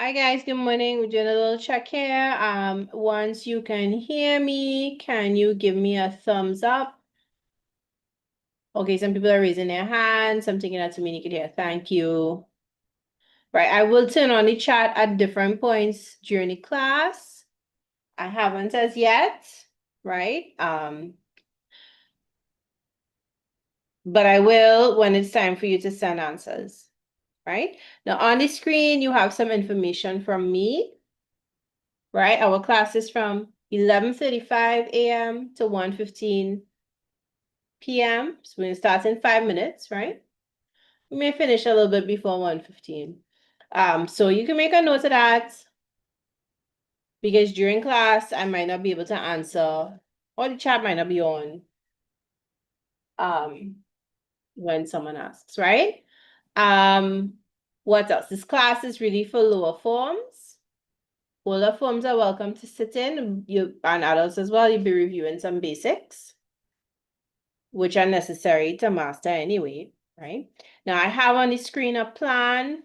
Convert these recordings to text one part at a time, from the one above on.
Hi guys, good morning. We're doing a little check here. Once you can hear me, can you give me a thumbs up? Okay, some people are raising their hands. I'm taking that to mean you can hear. Thank you. Right, I will turn on the chat at different points during the class. I haven't as yet, right? But I will when it's time for you to send answers, right? Now on the screen, you have some information from me. Right? Our class is from 11:35 a.m. to 1:15 p.m. So we're gonna start in 5 minutes, right? We may finish a little bit before 1:15. So you can make a note of that because during class I might not be able to answer, or the chat might not be on when someone asks, right? Um, what else? This class is really for lower forms. Older forms are welcome to sit in. You and adults as well. You'll be reviewing some basics, which are necessary to master anyway, right? Now I have on the screen a plan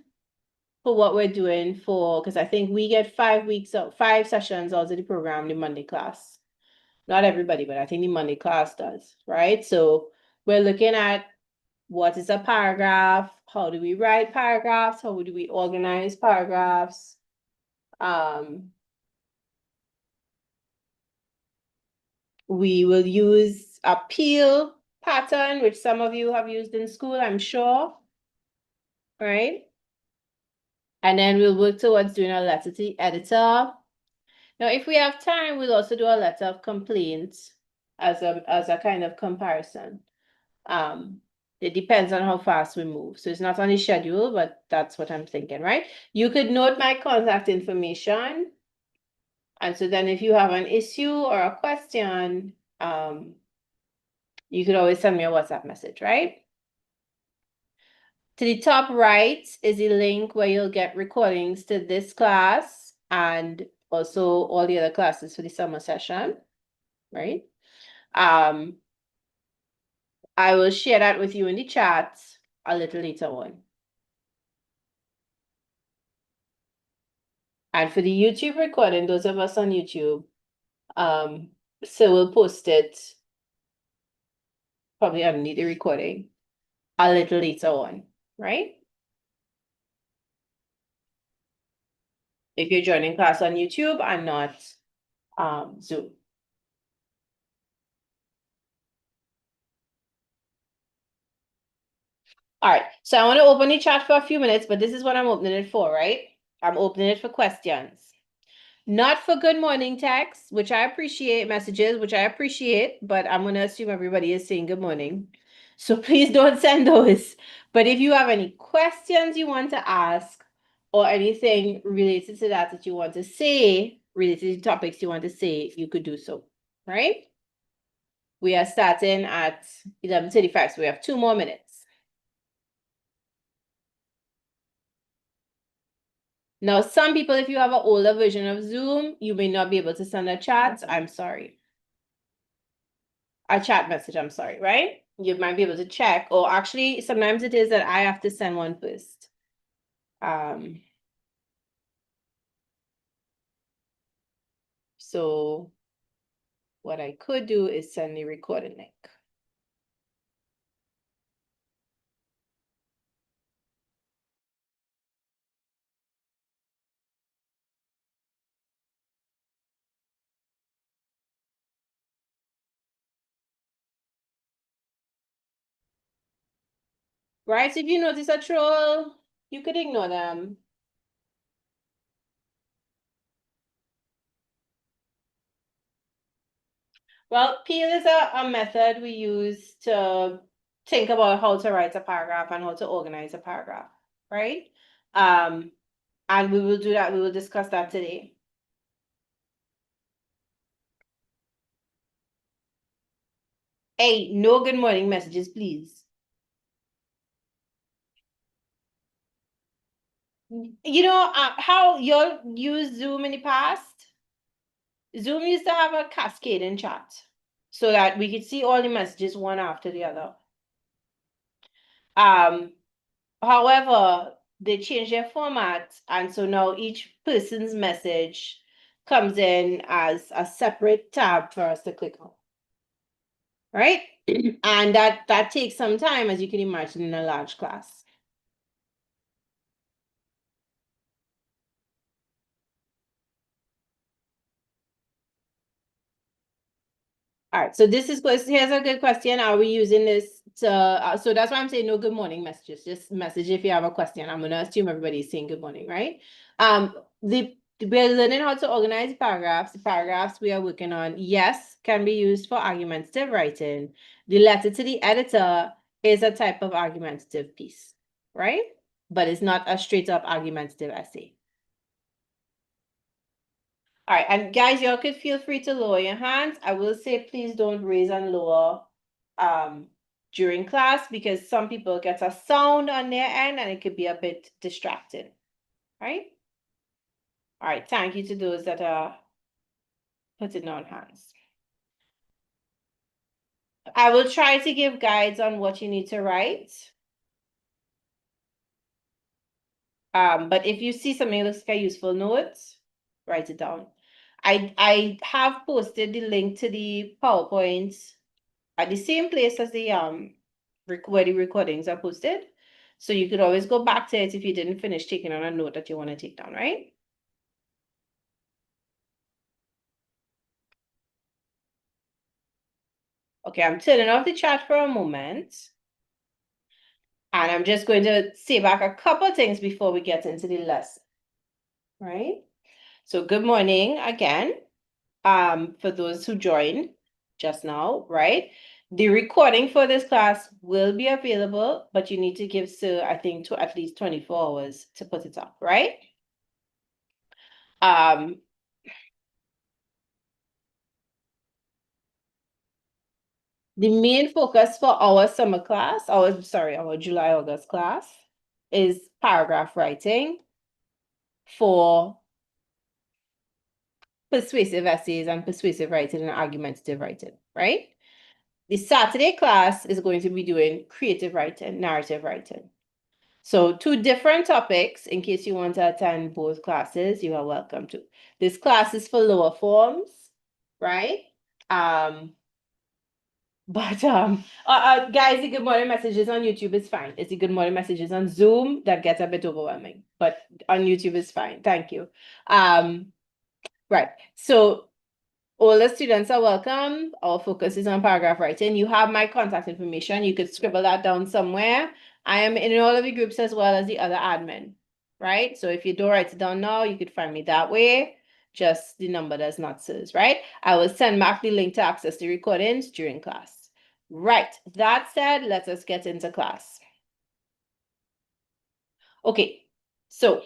for what we're doing because I think we get 5 weeks of 5 sessions out of the program, the Monday class. Not everybody, but I think the Monday class does, right? So we're looking at what is a paragraph, how do we write paragraphs, how do we organize paragraphs, we will use a peel pattern, which some of you have used in school, I'm sure, right? And then we'll work towards doing a letter to the editor. Now, if we have time, we'll also do a letter of complaint as a kind of comparison. It depends on how fast we move. So it's not on the schedule, but that's what I'm thinking, right? You could note my contact information. And so then if you have an issue or a question, you could always send me a WhatsApp message, right? To the top right is a link where you'll get recordings to this class and also all the other classes for the summer session, right? I will share that with you in the chat a little later on. And for the YouTube recording, those of us on YouTube, so we'll post it probably underneath the recording a little later on, right? If you're joining class on YouTube and not Zoom. All right, so I want to open the chat for a few minutes, but this is what I'm opening it for, right? I'm opening it for questions. Not for good morning texts, which I appreciate, messages, which I appreciate, but I'm going to assume everybody is saying good morning. So please don't send those. But if you have any questions you want to ask or anything related to that you want to say, related to topics you want to say, you could do so, right? We are starting at 11:35, so we have 2 more minutes. Now, some people, if you have an older version of Zoom, you may not be able to send a chat. I'm sorry. A chat message, I'm sorry, right? You might be able to check, or actually, sometimes it is that I have to send one first. So what I could do is send the recording link. Right, so if you notice a troll, you could ignore them. Well, peel is a method we use to think about how to write a paragraph and how to organize a paragraph, right? And we will do that, we will discuss that today. Hey, no good morning messages, please. You know how y'all use Zoom in the past? Zoom used to have a cascading chat so that we could see all the messages one after the other. However, they change their format, and so now each person's message comes in as a separate tab for us to click on, right? And that takes some time, as you can imagine, in a large class. All right, so this is here's a good question. Are we using this to so that's why I'm saying no good morning messages. Just message if you have a question. I'm gonna assume everybody's saying good morning, right? We're learning how to organize paragraphs. The paragraphs we are working on, yes, can be used for argumentative writing. The letter to the editor is a type of argumentative piece, right? But it's not a straight up argumentative essay. All right, and guys, y'all could feel free to lower your hands. I will say, please don't raise and lower during class, because some people get a sound on their end and it could be a bit distracting, right? All right, thank you to those that are putting down hands. I will try to give guides on what you need to write. But if you see something that looks like a useful note, write it down. I have posted the link to the PowerPoint at the same place as the where the recordings are posted. So you could always go back to it if you didn't finish taking on a note that you want to take down, right? Okay, I'm turning off the chat for a moment. And I'm just going to say back a couple of things before we get into the lesson, right? So good morning again, for those who joined just now, right? The recording for this class will be available, but you need to give Sir, I think, to at least 24 hours to put it up, right? The main focus for our summer class, our July, August class, is paragraph writing for persuasive essays and persuasive writing and argumentative writing, right? The Saturday class is going to be doing creative writing, narrative writing. So two different topics. In case you want to attend both classes, you are welcome to. This class is for lower forms, right? But guys, the good morning messages on YouTube is fine. It's the good morning messages on Zoom that gets a bit overwhelming, but on YouTube is fine. Thank you. Right. So all the students are welcome. Our focus is on paragraph writing. You have my contact information. You could scribble that down somewhere. I am in all of the groups as well as the other admin, right? So if you don't write it down now, you could find me that way. Just the number does not serve, right? I will send back the link to access the recordings during class. Right. That said, let us get into class. Okay. So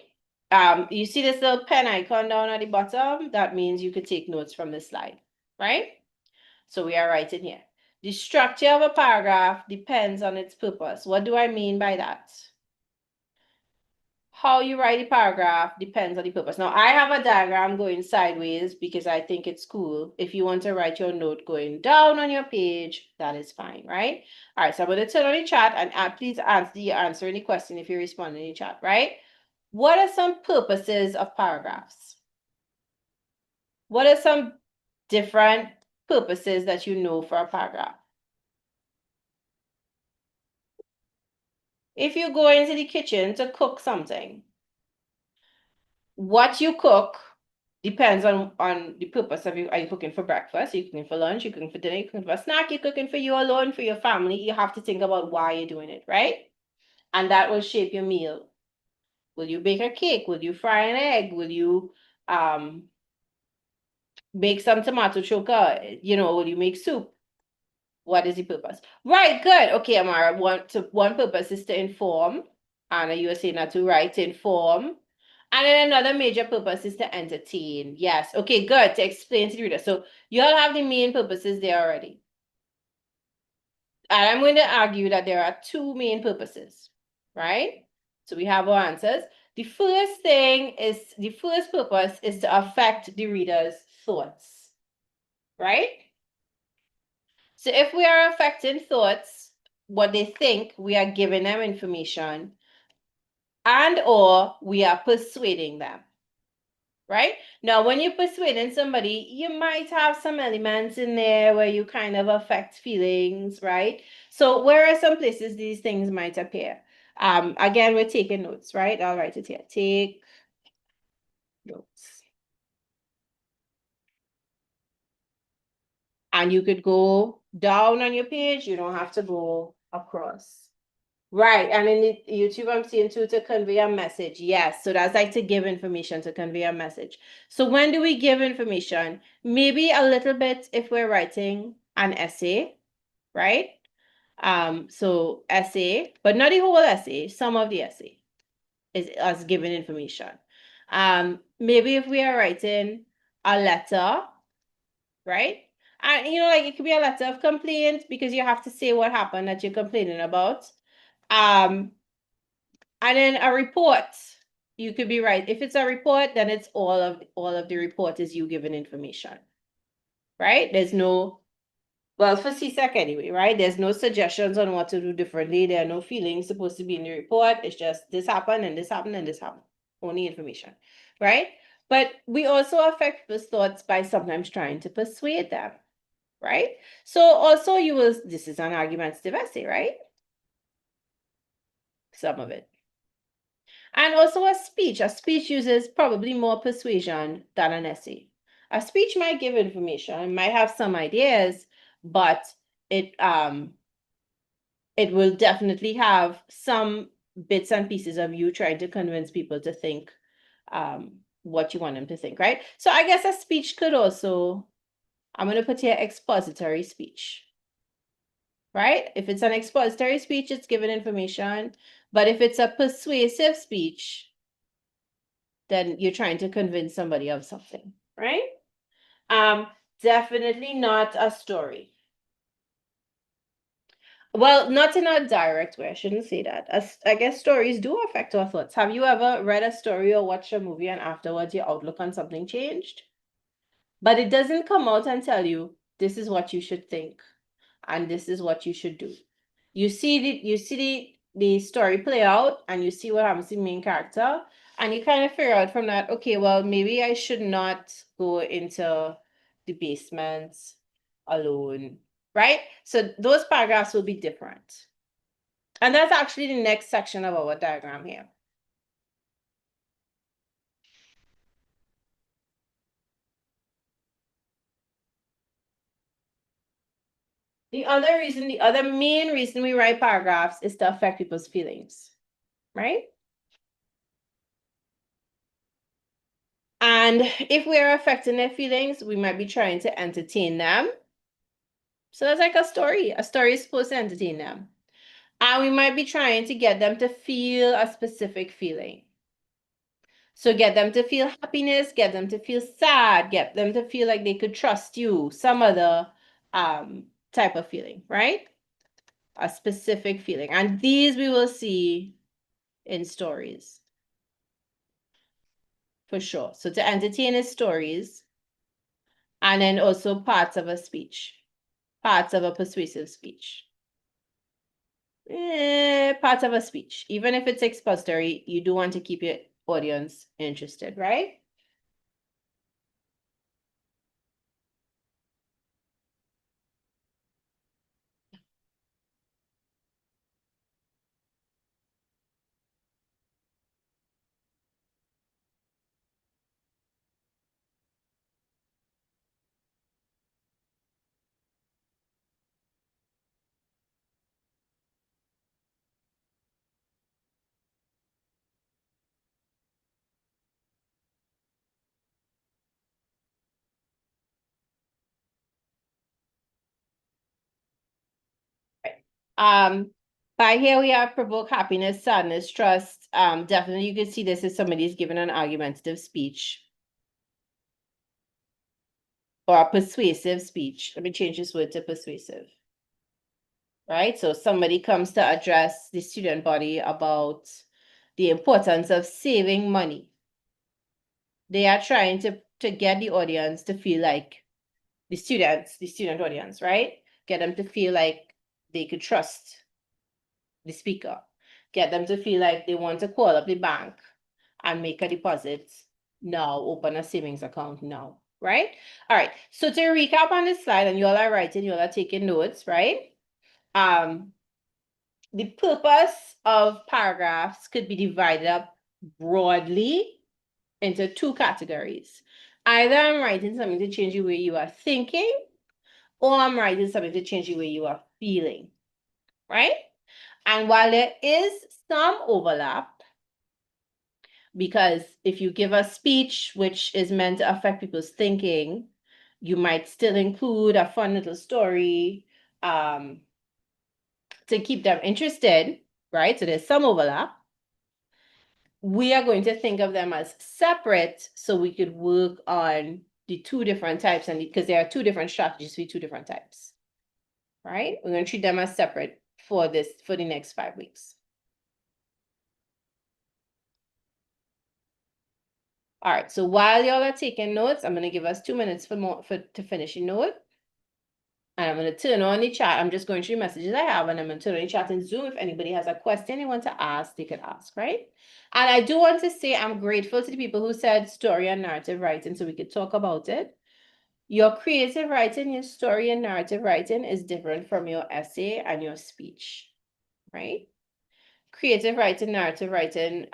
you see this little pen icon down at the bottom? That means you could take notes from this slide, right? So we are writing here. The structure of a paragraph depends on its purpose. What do I mean by that? How you write a paragraph depends on the purpose. Now, I have a diagram going sideways because I think it's cool. If you want to write your note going down on your page, that is fine, right? All right, so I'm going to turn on the chat and please answer any question if you respond in the chat, right? What are some purposes of paragraphs? What are some different purposes that you know for a paragraph? If you go into the kitchen to cook something, what you cook depends on the purpose of you. Are you cooking for breakfast? Are you cooking for lunch? Are you cooking for dinner? Are you cooking for a snack? You're cooking for you alone, for your family. You have to think about why you're doing it, right? And that will shape your meal. Will you bake a cake? Will you fry an egg? Will you make some tomato choka? Will you make soup? What is the purpose? Right, good. Okay, Amara, one purpose is to inform. Anna, you were saying that to write, to inform. And then another major purpose is to entertain. Yes. Okay, good. To explain to the reader. So you all have the main purposes there already. And I'm going to argue that there are two main purposes, right? So we have our answers. The first purpose is to affect the reader's thoughts, right? So if we are affecting thoughts, what they think, we are giving them information. and or we are persuading them. Right? Now, when you're persuading somebody, you might have some elements in there where you kind of affect feelings, right? So where are some places these things might appear? Again, we're taking notes, right? I'll write it here. Take notes. And you could go down on your page. You don't have to go across. Right. And in YouTube, I'm seeing to convey a message. Yes. So that's like to give information, to convey a message. So when do we give information? Maybe a little bit if we're writing an essay, right? So essay, but not the whole essay, some of the essay is us giving information. Maybe if we are writing a letter, right? And like it could be a letter of complaint because you have to say what happened that you're complaining about. And then a report, you could be right. If it's a report, then it's all of the report is you giving information, right? There's no, well, for CSEC anyway, right? There's no suggestions on what to do differently. There are no feelings supposed to be in the report. It's just this happened and this happened and this happened. Only information, right? But we also affect people's thoughts by sometimes trying to persuade them, right? So also this is an argumentative essay, right? Some of it. And also a speech. A speech uses probably more persuasion than an essay. A speech might give information, might have some ideas, but it will definitely have some bits and pieces of you trying to convince people to think what you want them to think, right? So I guess a speech could also, I'm going to put here expository speech, right? If it's an expository speech, it's giving information. But if it's a persuasive speech, then you're trying to convince somebody of something, right? Definitely not a story. Well, not in a direct way. I shouldn't say that. I guess stories do affect our thoughts. Have you ever read a story or watched a movie and afterwards your outlook on something changed? But it doesn't come out and tell you this is what you should think and this is what you should do. You see the story play out and you see what happens to the main character, and you kind of figure out from that, okay, well, maybe I should not go into the basement alone, right? So those paragraphs will be different. And that's actually the next section of our diagram here. The other main reason we write paragraphs is to affect people's feelings, right? And if we're affecting their feelings, we might be trying to entertain them. So that's like a story. A story is supposed to entertain them. And we might be trying to get them to feel a specific feeling. So get them to feel happiness, get them to feel sad, get them to feel like they could trust you, some other type of feeling, right? A specific feeling. And these we will see in stories. For sure. So to entertain is stories. And then also parts of a speech. Parts of a persuasive speech. Parts of a speech. Even if it's expository, you do want to keep your audience interested, right? Um, by here we have provoke happiness, sadness, trust. Definitely you can see this if somebody's giving an argumentative speech or a persuasive speech. Let me change this word to persuasive. Right? So somebody comes to address the student body about the importance of saving money. They are trying to get the audience to feel like the student audience, right? Get them to feel like they could trust the speaker. get them to feel like they want to call up the bank and make a deposit now, open a savings account now, right? All right, so to recap on this slide, and you all are writing, you all are taking notes, right? The purpose of paragraphs could be divided up broadly into two categories. Either I'm writing something to change the way you are thinking, or I'm writing something to change the way you are feeling, right? And while there is some overlap, because if you give a speech which is meant to affect people's thinking, you might still include a fun little story to keep them interested, right? So there's some overlap. We are going to think of them as separate so we could work on the two different types, and because there are two different strategies for two different types, right? We're going to treat them as separate for the next 5 weeks. All right, so while y'all are taking notes, I'm going to give us 2 minutes to finish your note. And I'm going to turn on the chat. I'm just going through the messages I have, and I'm going to turn on the chat in Zoom. If anybody has a question they want to ask, they could ask, right? And I do want to say I'm grateful to the people who said story and narrative writing so we could talk about it. Your creative writing, your story and narrative writing is different from your essay and your speech, right? Creative writing, narrative writing,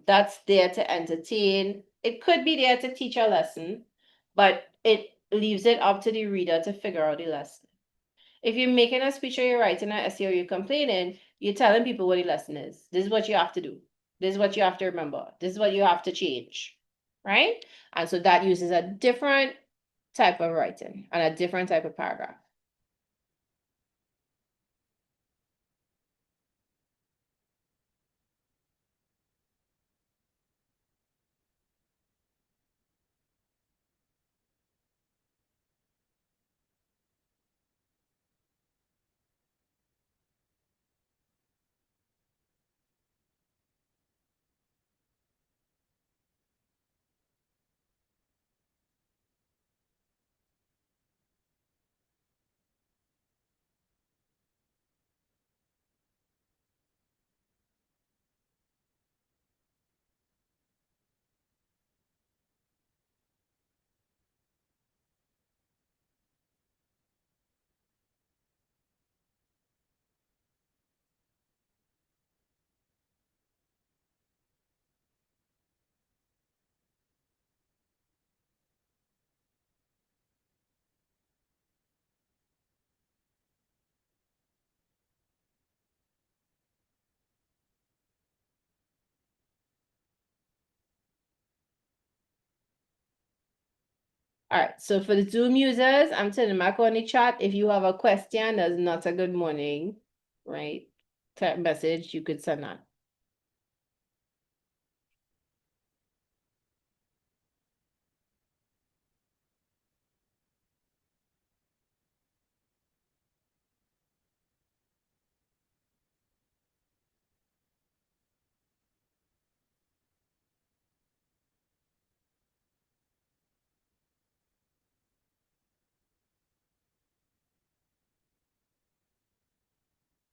that's there to entertain. It could be there to teach a lesson, but it leaves it up to the reader to figure out the lesson. If you're making a speech or you're writing an essay or you're complaining, you're telling people what the lesson is. This is what you have to do. This is what you have to remember. This is what you have to change, right? And so that uses a different type of writing and a different type of paragraph. All right, so for the Zoom users, I'm turning back on the chat. If you have a question that's not a good morning, right, type message, you could send that.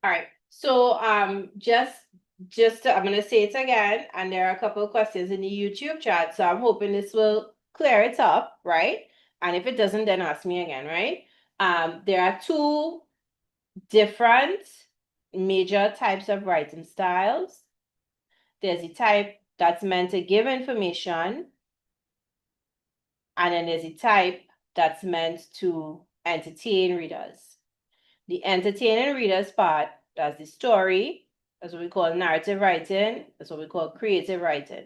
All right, so I'm gonna say it again, and there are a couple of questions in the YouTube chat, so I'm hoping this will clear it up, right? And if it doesn't, then ask me again, right? There are two different major types of writing styles. There's a type that's meant to give information, and then there's a type that's meant to entertain readers. The entertaining readers part, that's the story. That's what we call narrative writing. That's what we call creative writing.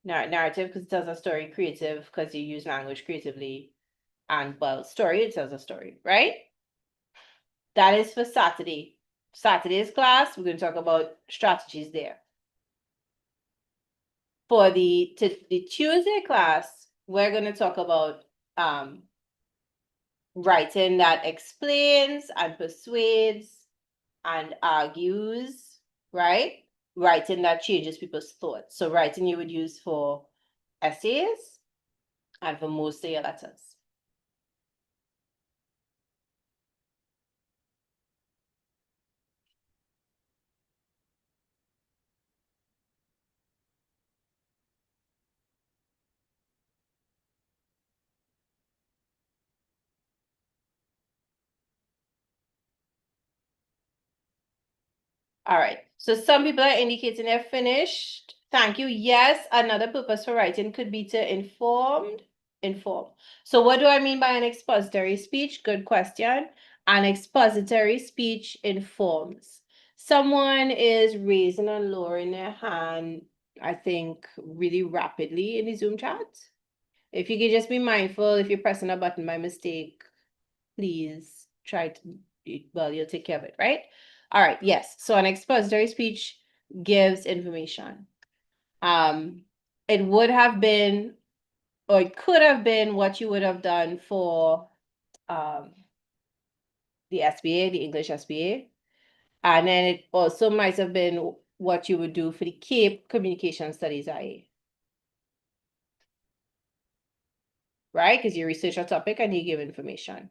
Narrative because it tells a story, creative because you use language creatively, and well, story, it tells a story, right? That is for Saturday. Saturday's class, we're going to talk about strategies there. For the Tuesday class, we're going to talk about writing that explains and persuades and argues, right? Writing that changes people's thoughts. So writing you would use for essays and for most of your letters. All right. So some people are indicating they're finished. Thank you. Yes, another purpose for writing could be to inform. So what do I mean by an expository speech? Good question. An expository speech informs. Someone is raising and lowering their hand, I think, really rapidly in the Zoom chat. If you could just be mindful, if you're pressing a button by mistake, please try to, well, you'll take care of it, right? All right, yes. So an expository speech gives information. It would have been, or it could have been what you would have done for the SBA, the English SBA. And then it also might have been what you would do for the CAPE Communication Studies IA. Right? Because you research a topic and you give information.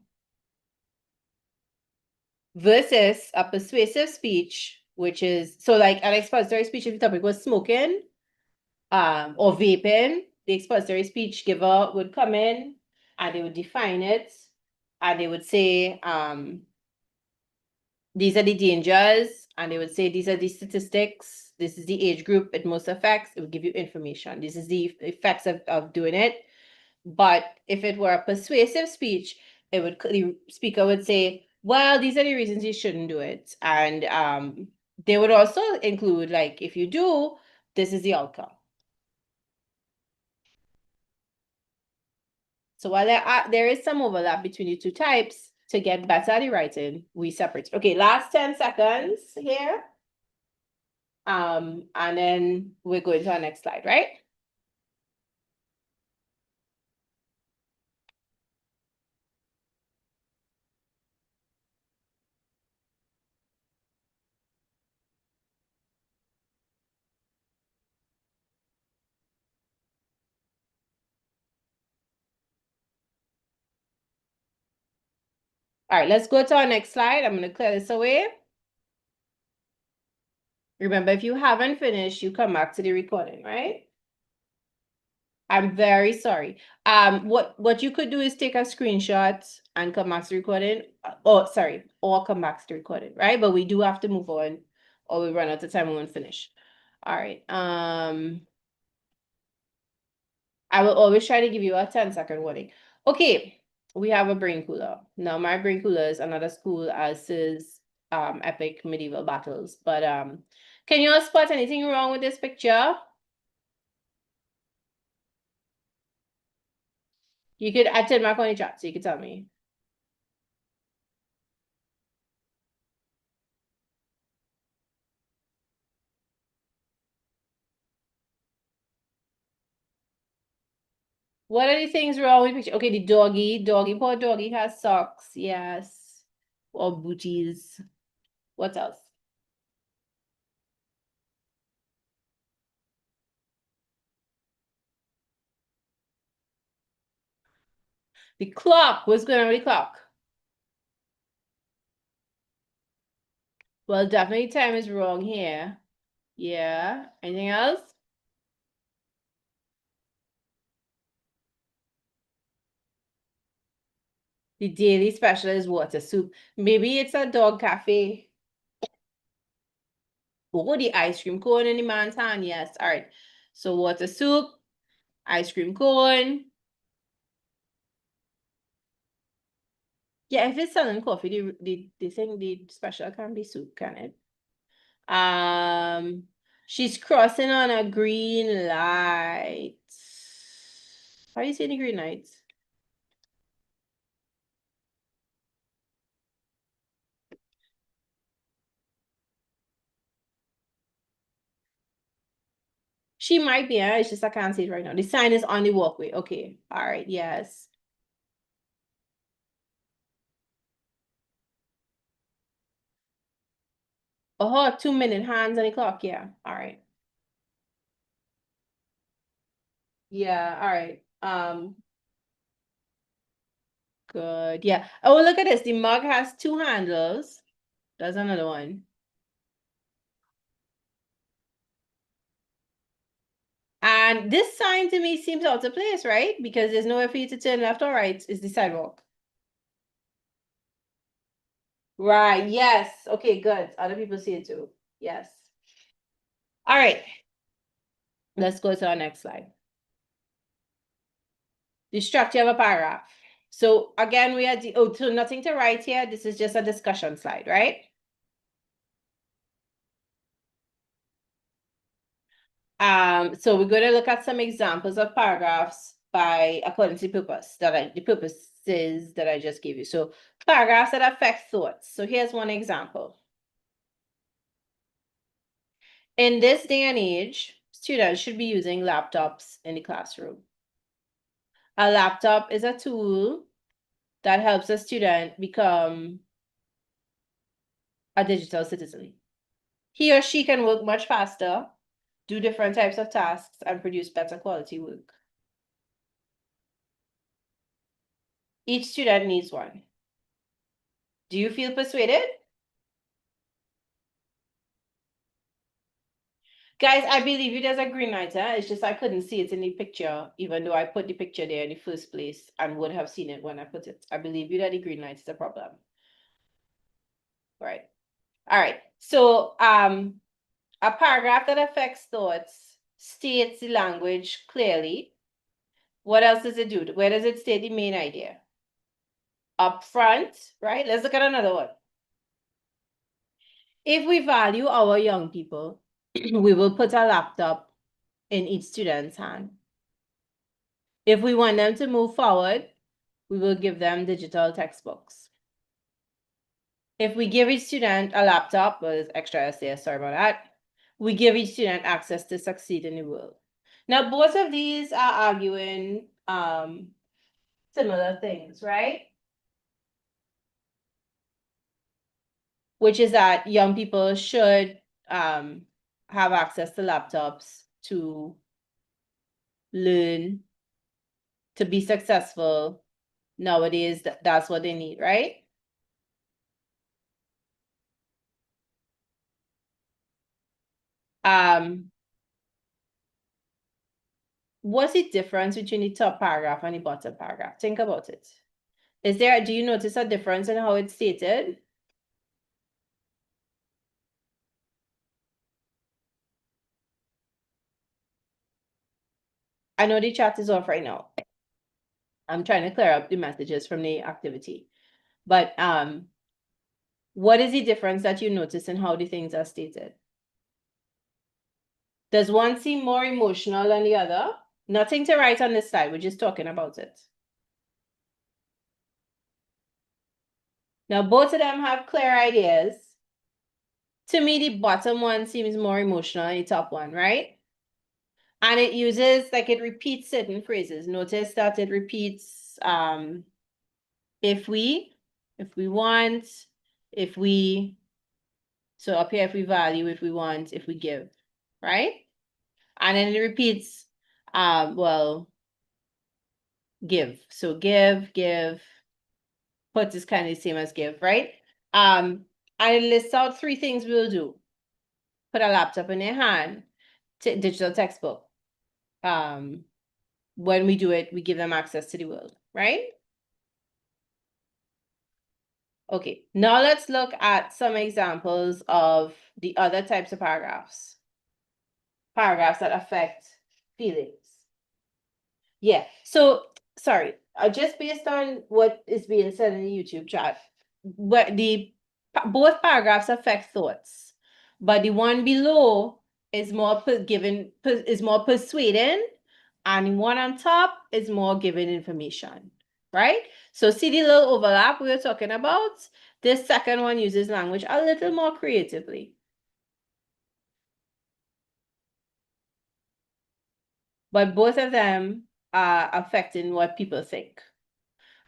Versus a persuasive speech, which is, so like an expository speech, if the topic was smoking, or vaping, the expository speech giver would come in and they would define it, and they would say, these are the dangers, and they would say, these are the statistics, this is the age group it most affects, it would give you information, this is the effects of doing it. But if it were a persuasive speech, the speaker would say, well, these are the reasons you shouldn't do it. And they would also include, like, if you do, this is the outcome. So while there is some overlap between the two types, to get better at the writing, we separate. Okay, last 10 seconds here. And then we're going to our next slide, right? All right, let's go to our next slide. I'm going to clear this away. Remember, if you haven't finished, you come back to the recording, right? I'm very sorry. What you could do is take a screenshot and come back to the recording. Oh, sorry, or come back to the recording, right? But we do have to move on, or we run out of time and we won't finish. All right. I will always try to give you a 10-second warning. Okay, we have a brain cooler. Now, my brain cooler is another school as is Epic Medieval Battles. But can you all spot anything wrong with this picture? You could attend my on the chat, so you can tell me. What are the things wrong with the picture? Okay, the doggy, poor doggy has socks, yes. Or booties. What else? The clock, what's going on with the clock? Well, definitely time is wrong here. Yeah, anything else? The daily special is water soup. Maybe it's a dog cafe. Oh, the ice cream cone in the man's hand. Yes. All right. So water soup, ice cream cone. Yeah, if it's selling coffee, the thing, the special can be soup, can it? She's crossing on a green light. How are you seeing the green lights? She might be, it's just I can't see it right now. The sign is on the walkway. Okay. All right, yes. Oh, 2 minute hands on the clock. Yeah. All right. Yeah. All right. Good. Yeah. Oh, look at this. The mug has two handles. That's another one. And this sign to me seems out of place, right? Because there's nowhere for you to turn left or right. It's the sidewalk. Right. Yes. Okay, good. Other people see it too. Yes. All right. Let's go to our next slide. The structure of a paragraph. So again, we are, so nothing to write here. This is just a discussion slide, right? So we're going to look at some examples of paragraphs by according to the purposes that I just gave you. So paragraphs that affect thoughts. So here's one example. In this day and age, students should be using laptops in the classroom. A laptop is a tool that helps a student become a digital citizen. He or she can work much faster, do different types of tasks, and produce better quality work. Each student needs one. Do you feel persuaded? Guys, I believe you there's a green light. It's just I couldn't see it in the picture, even though I put the picture there in the first place and would have seen it when I put it. I believe you that the green light is a problem. Right. All right. So a paragraph that affects thoughts states the language clearly. What else does it do? Where does it state the main idea? Up front, right? Let's look at another one. If we value our young people, we will put a laptop in each student's hand. If we want them to move forward, we will give them digital textbooks. If we give each student a laptop, well, there's extra essay, sorry about that. We give each student access to succeed in the world. Now, both of these are arguing similar things, right? Which is that young people should have access to laptops to learn, to be successful. Nowadays, that's what they need, right? What's the difference between the top paragraph and the bottom paragraph? Think about it. Do you notice a difference in how it's stated? I know the chat is off right now. I'm trying to clear up the messages from the activity. But what is the difference that you notice in how the things are stated? Does one seem more emotional than the other? Nothing to write on this slide. We're just talking about it. Now, both of them have clear ideas. To me, the bottom one seems more emotional than the top one, right? And it uses, like, it repeats certain phrases. Notice that it repeats if we want, if we, so up here, if we value, if we want, if we give, right? And then it repeats, well, give. So give, put is kind of the same as give, right? I list out 3 things we'll do. Put a laptop in their hand, digital textbook. When we do it, we give them access to the world, right? Okay, now let's look at some examples of the other types of paragraphs. Paragraphs that affect feelings. Yeah, so sorry, just based on what is being said in the YouTube chat, both paragraphs affect thoughts, but the one below is more persuading, and the one on top is more giving information, right? So see the little overlap we were talking about? This second one uses language a little more creatively. But both of them are affecting what people think.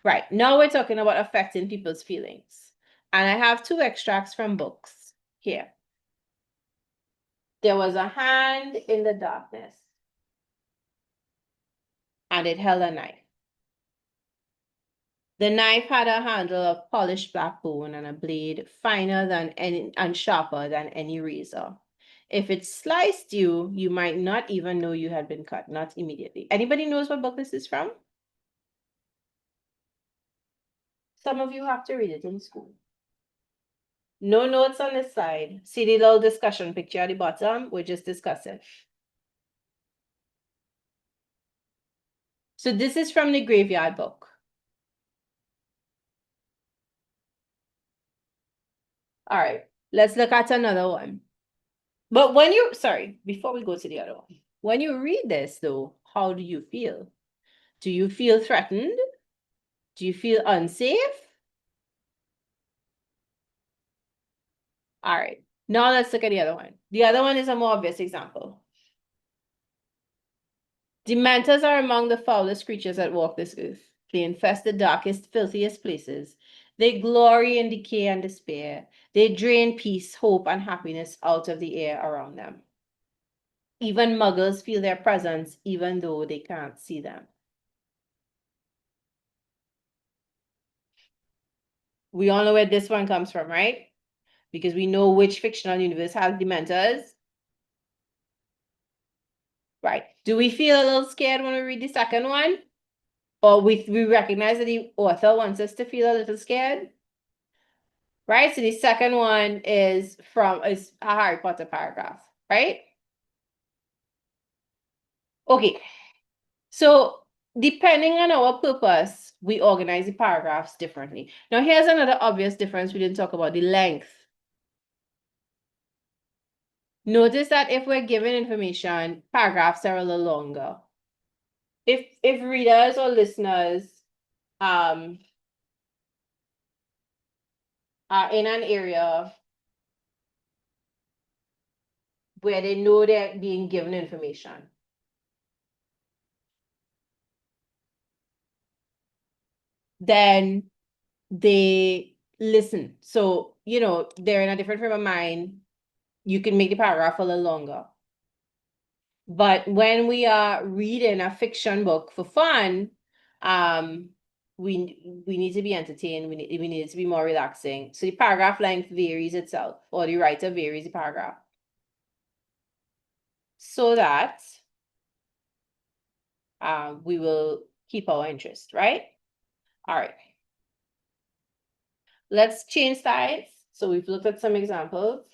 Right, now we're talking about affecting people's feelings. And I have 2 extracts from books here. There was a hand in the darkness, and it held a knife. The knife had a handle of polished black bone and a blade finer than any and sharper than any razor. If it sliced you, you might not even know you had been cut, not immediately. Anybody knows what book this is from? Some of you have to read it in school. No notes on this side. See the little discussion picture at the bottom? We're just discussing. So this is from the graveyard book. All right, let's look at another one. But when you, sorry, before we go to the other one, when you read this though, how do you feel? Do you feel threatened? Do you feel unsafe? All right, now let's look at the other one. The other one is a more obvious example. Dementors are among the foulest creatures that walk this earth. They infest the darkest, filthiest places. They glory in decay and despair. They drain peace, hope, and happiness out of the air around them. Even muggles feel their presence, even though they can't see them. We all know where this one comes from, right? Because we know which fictional universe has dementors. Right. Do we feel a little scared when we read the second one? Or we recognize that the author wants us to feel a little scared? Right? So the second one is a Harry Potter paragraph, right? Okay. So depending on our purpose, we organize the paragraphs differently. Now here's another obvious difference we didn't talk about, the length. Notice that if we're given information, paragraphs are a little longer. If readers or listeners are in an area where they know they're being given information, then they listen. So, they're in a different frame of mind. You can make the paragraph a little longer. But when we are reading a fiction book for fun, we need to be entertained. We need it to be more relaxing. So the paragraph length varies itself, or the writer varies the paragraph. So that we will keep our interest, right? All right. Let's change sides. So we've looked at some examples.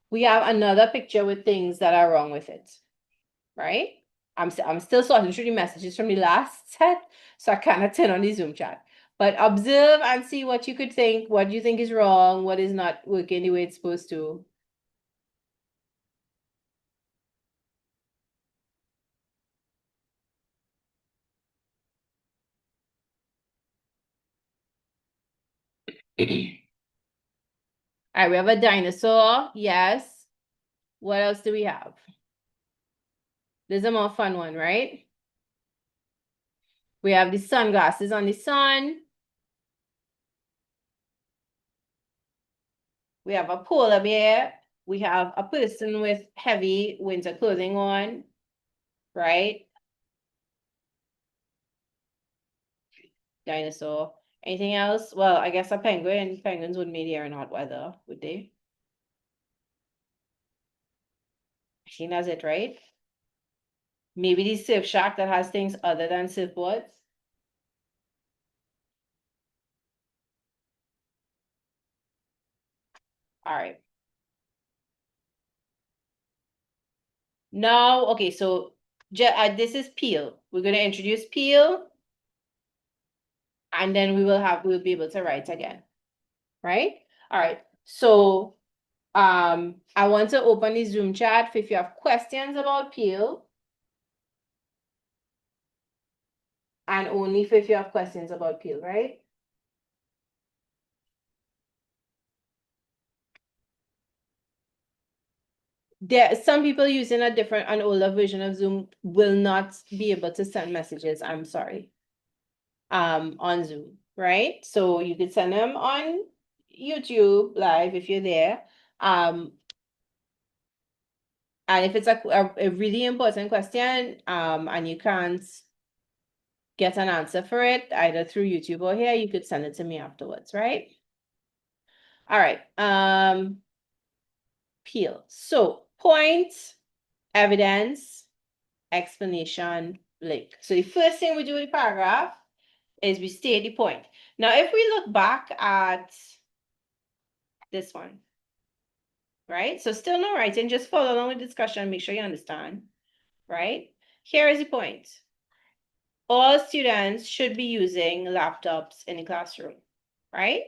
We have another picture with things that are wrong with it, right? I'm still sorting through the messages from the last set, so I cannot turn on the Zoom chat. But observe and see what you could think, what you think is wrong, what is not working the way it's supposed to. All right, we have a dinosaur. Yes. What else do we have? There's a more fun one, right? We have the sunglasses on the sun. We have a polar bear. We have a person with heavy winter clothing on, right? Dinosaur. Anything else? Well, I guess a penguin. Penguins wouldn't be here in hot weather, would they? I think that's it, right? Maybe the surf shack that has things other than surfboards. All right. Now, okay, so this is Peel. We're going to introduce Peel, and then we'll be able to write again, right? All right. So, I want to open the Zoom chat if you have questions about Peel, and only if you have questions about Peel, right? Some people using an older version of Zoom will not be able to send messages, I'm sorry, on Zoom, right? So you could send them on YouTube live if you're there. And if it's a really important question, and you can't get an answer for it either through YouTube or here, you could send it to me afterwards, right? All right. Peel. So point, evidence, explanation link. So the first thing we do with the paragraph is we state the point. Now, if we look back at this one, right? So still no writing, just follow along with the discussion, make sure you understand, right? Here is the point. All students should be using laptops in the classroom, right?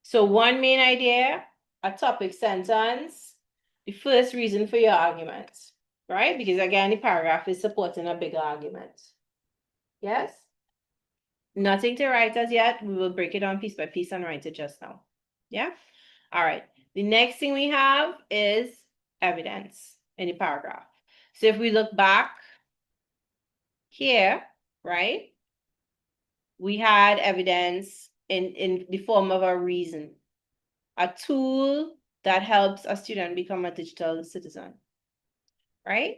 So one main idea, a topic sentence, the first reason for your argument, right? Because again, the paragraph is supporting a bigger argument. Yes? Nothing to write as yet. We will break it down piece by piece and write it just now. Yeah? All right. The next thing we have is evidence in the paragraph. So if we look back here, right? We had evidence in the form of a reason, a tool that helps a student become a digital citizen, right?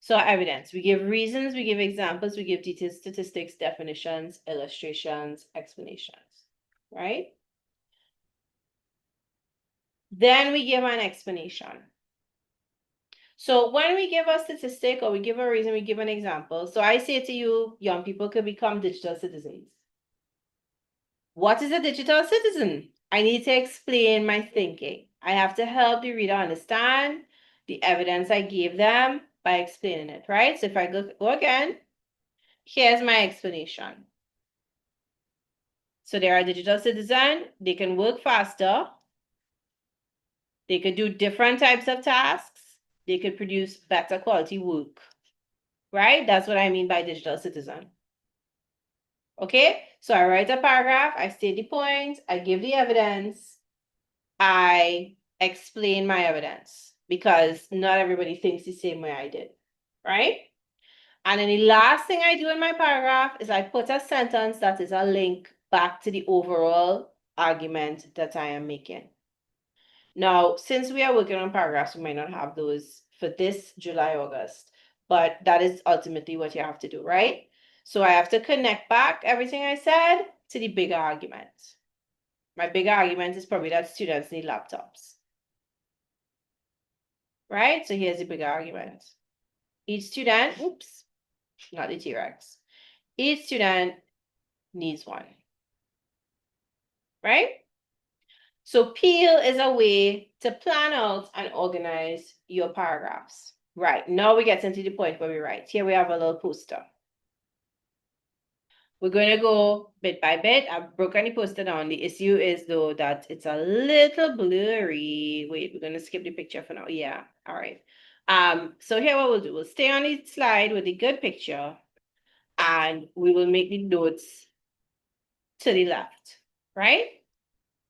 So evidence, we give reasons, we give examples, we give details, statistics, definitions, illustrations, explanations, right? Then we give an explanation. So when we give a statistic or we give a reason, we give an example. So I say to you, young people could become digital citizens. What is a digital citizen? I need to explain my thinking. I have to help the reader understand the evidence I gave them by explaining it, right? So if I go again, here's my explanation. So they're a digital citizen, they can work faster, they could do different types of tasks, they could produce better quality work, right? That's what I mean by digital citizen. Okay, so I write a paragraph, I state the point, I give the evidence, I explain my evidence because not everybody thinks the same way I did, right? And then the last thing I do in my paragraph is I put a sentence that is a link back to the overall argument that I am making. Now, since we are working on paragraphs, we might not have those for this July, August, but that is ultimately what you have to do, right? So I have to connect back everything I said to the bigger argument. My bigger argument is probably that students need laptops. Right? So here's the bigger argument. Each student, oops, not the T-Rex. Each student needs one. Right? So Peel is a way to plan out and organize your paragraphs. Right, now we get into the point where we write. Here we have a little poster. We're going to go bit by bit. I've broken the poster down. The issue is though that it's a little blurry. Wait, we're going to skip the picture for now. Yeah, all right. So here what we'll do, we'll stay on the slide with the good picture and we will make the notes to the left, right?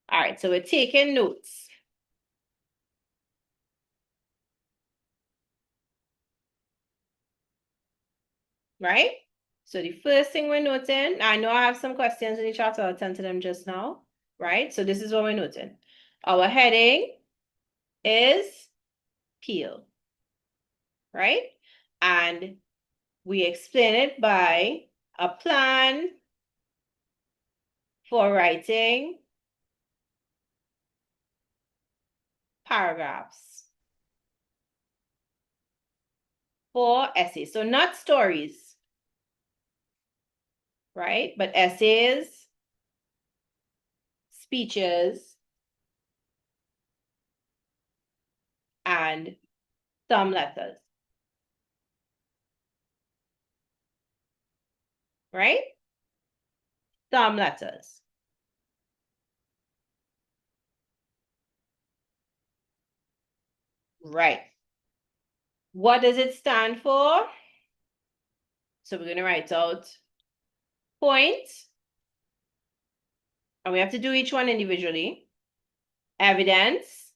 All right, so we're taking notes. Right? So the first thing we're noting, I know I have some questions in the chat, so I'll attend to them just now, right? So this is what we're noting. Our heading is Peel, right? And we explain it by a plan for writing paragraphs for essays. So not stories, right? But essays, speeches, and some letters, right? Some letters. Right. What does it stand for? So we're going to write out point, and we have to do each one individually. Evidence,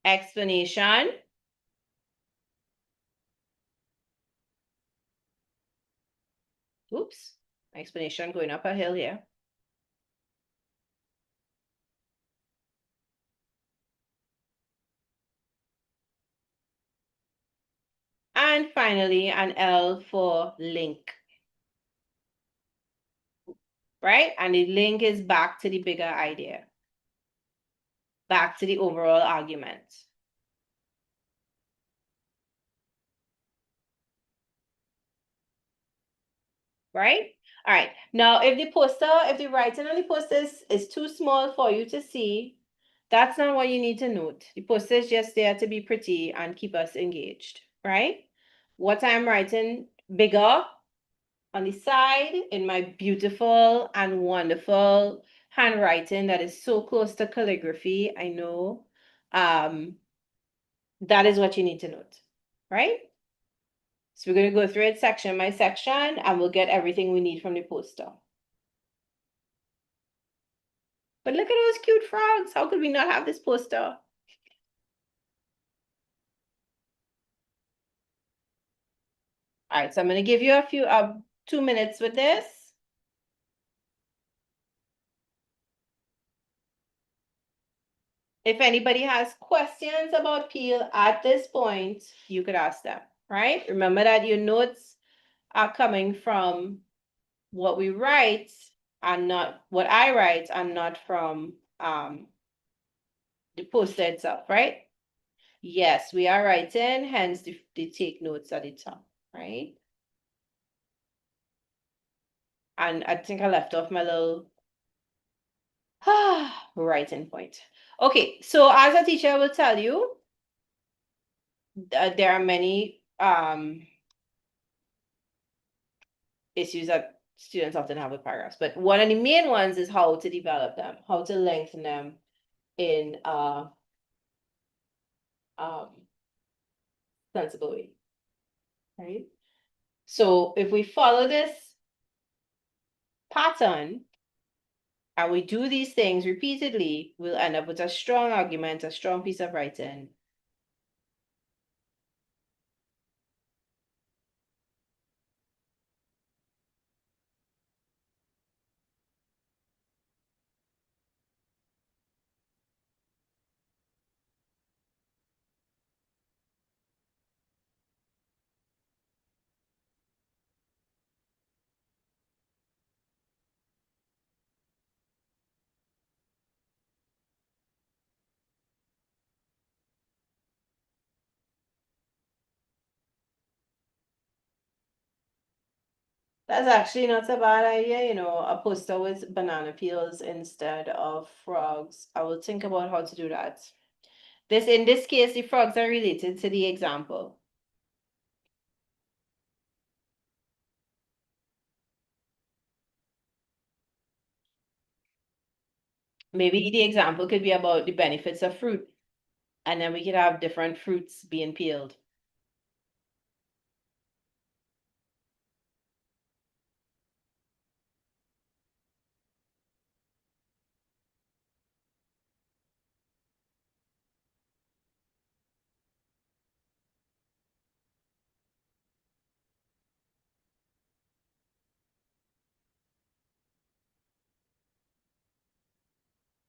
explanation, oops, explanation going up a hill here. And finally, an L for link. Right? And the link is back to the bigger idea. Back to the overall argument. Right? All right. Now, if the writing on the poster is too small for you to see, that's not what you need to note. The poster is just there to be pretty and keep us engaged, right? What I'm writing bigger on the side in my beautiful and wonderful handwriting that is so close to calligraphy, I know. That is what you need to note, right? So we're going to go through it section by section and we'll get everything we need from the poster. But look at those cute frogs. How could we not have this poster? All right, so I'm going to give you a few 2 minutes with this. If anybody has questions about Peel at this point, you could ask them, right? Remember that your notes are coming from what we write and not what I write and not from the poster itself, right? Yes, we are writing, hence the take notes at the top, right? And I think I left off my little writing point. Okay, so as a teacher, I will tell you that there are many issues that students often have with paragraphs, but one of the main ones is how to develop them, how to lengthen them in a sensible way, right? So if we follow this pattern and we do these things repeatedly, we'll end up with a strong argument, a strong piece of writing. That's actually not a bad idea, a poster with banana peels instead of frogs. I will think about how to do that. In this case, the frogs are related to the example. Maybe the example could be about the benefits of fruit, and then we could have different fruits being peeled.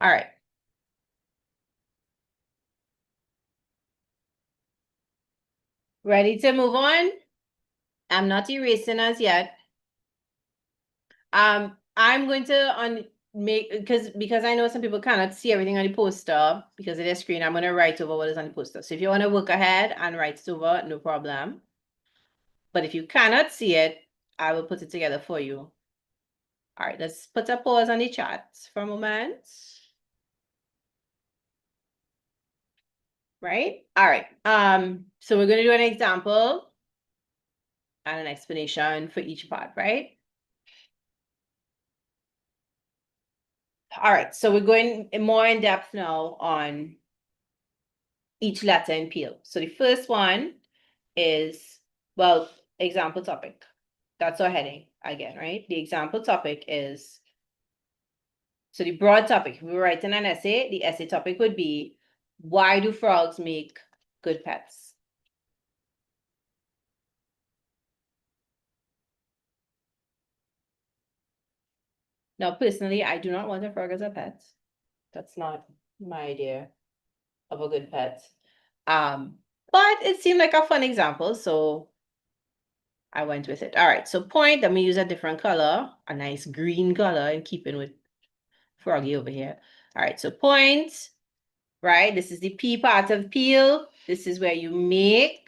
All right. Ready to move on? I'm not erasing as yet. I'm going to make because I know some people cannot see everything on the poster because of their screen. I'm going to write over what is on the poster. So if you want to work ahead and write it over, no problem. But if you cannot see it, I will put it together for you. All right, let's put a pause on the chat for a moment. Right? All right. So we're going to do an example and an explanation for each part, right? All right, so we're going more in depth now on each letter in Peel. So the first one is, well, example topic. That's our heading again, right? The example topic is, so the broad topic, if we were writing an essay, the essay topic would be, why do frogs make good pets? Now, personally, I do not want a frog as a pet. That's not my idea of a good pet. But it seemed like a fun example, so I went with it. All right, so point, let me use a different color, a nice green color in keeping with Froggy over here. All right, so point, right? This is the P part of peel. This is where you make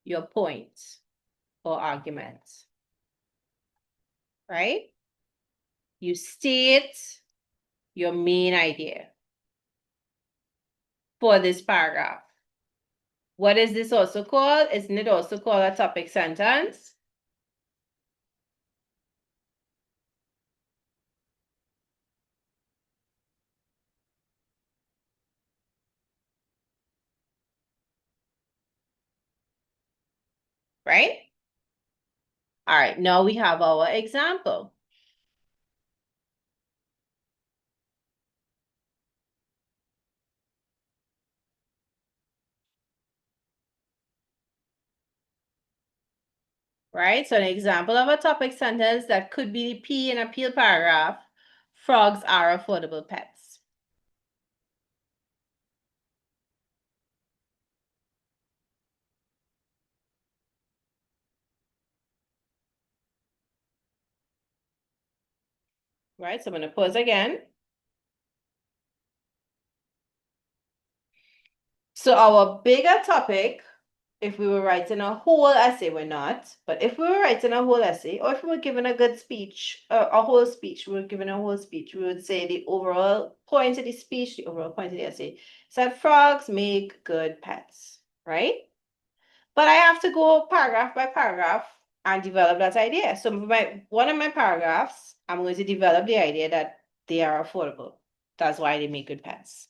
your point or argument, right? You state your main idea for this paragraph. What is this also called? Isn't it also called a topic sentence? Right? All right, now we have our example. Right? So an example of a topic sentence that could be the P in a peel paragraph. Frogs are affordable pets. Right? So I'm going to pause again. So our bigger topic, if we were writing a whole essay, we're not, but if we were writing a whole essay, or if we were given a good speech, a whole speech, we were given a whole speech, we would say the overall point of the speech, the overall point of the essay, said frogs make good pets, right? But I have to go paragraph by paragraph and develop that idea. So one of my paragraphs, I'm going to develop the idea that they are affordable. That's why they make good pets.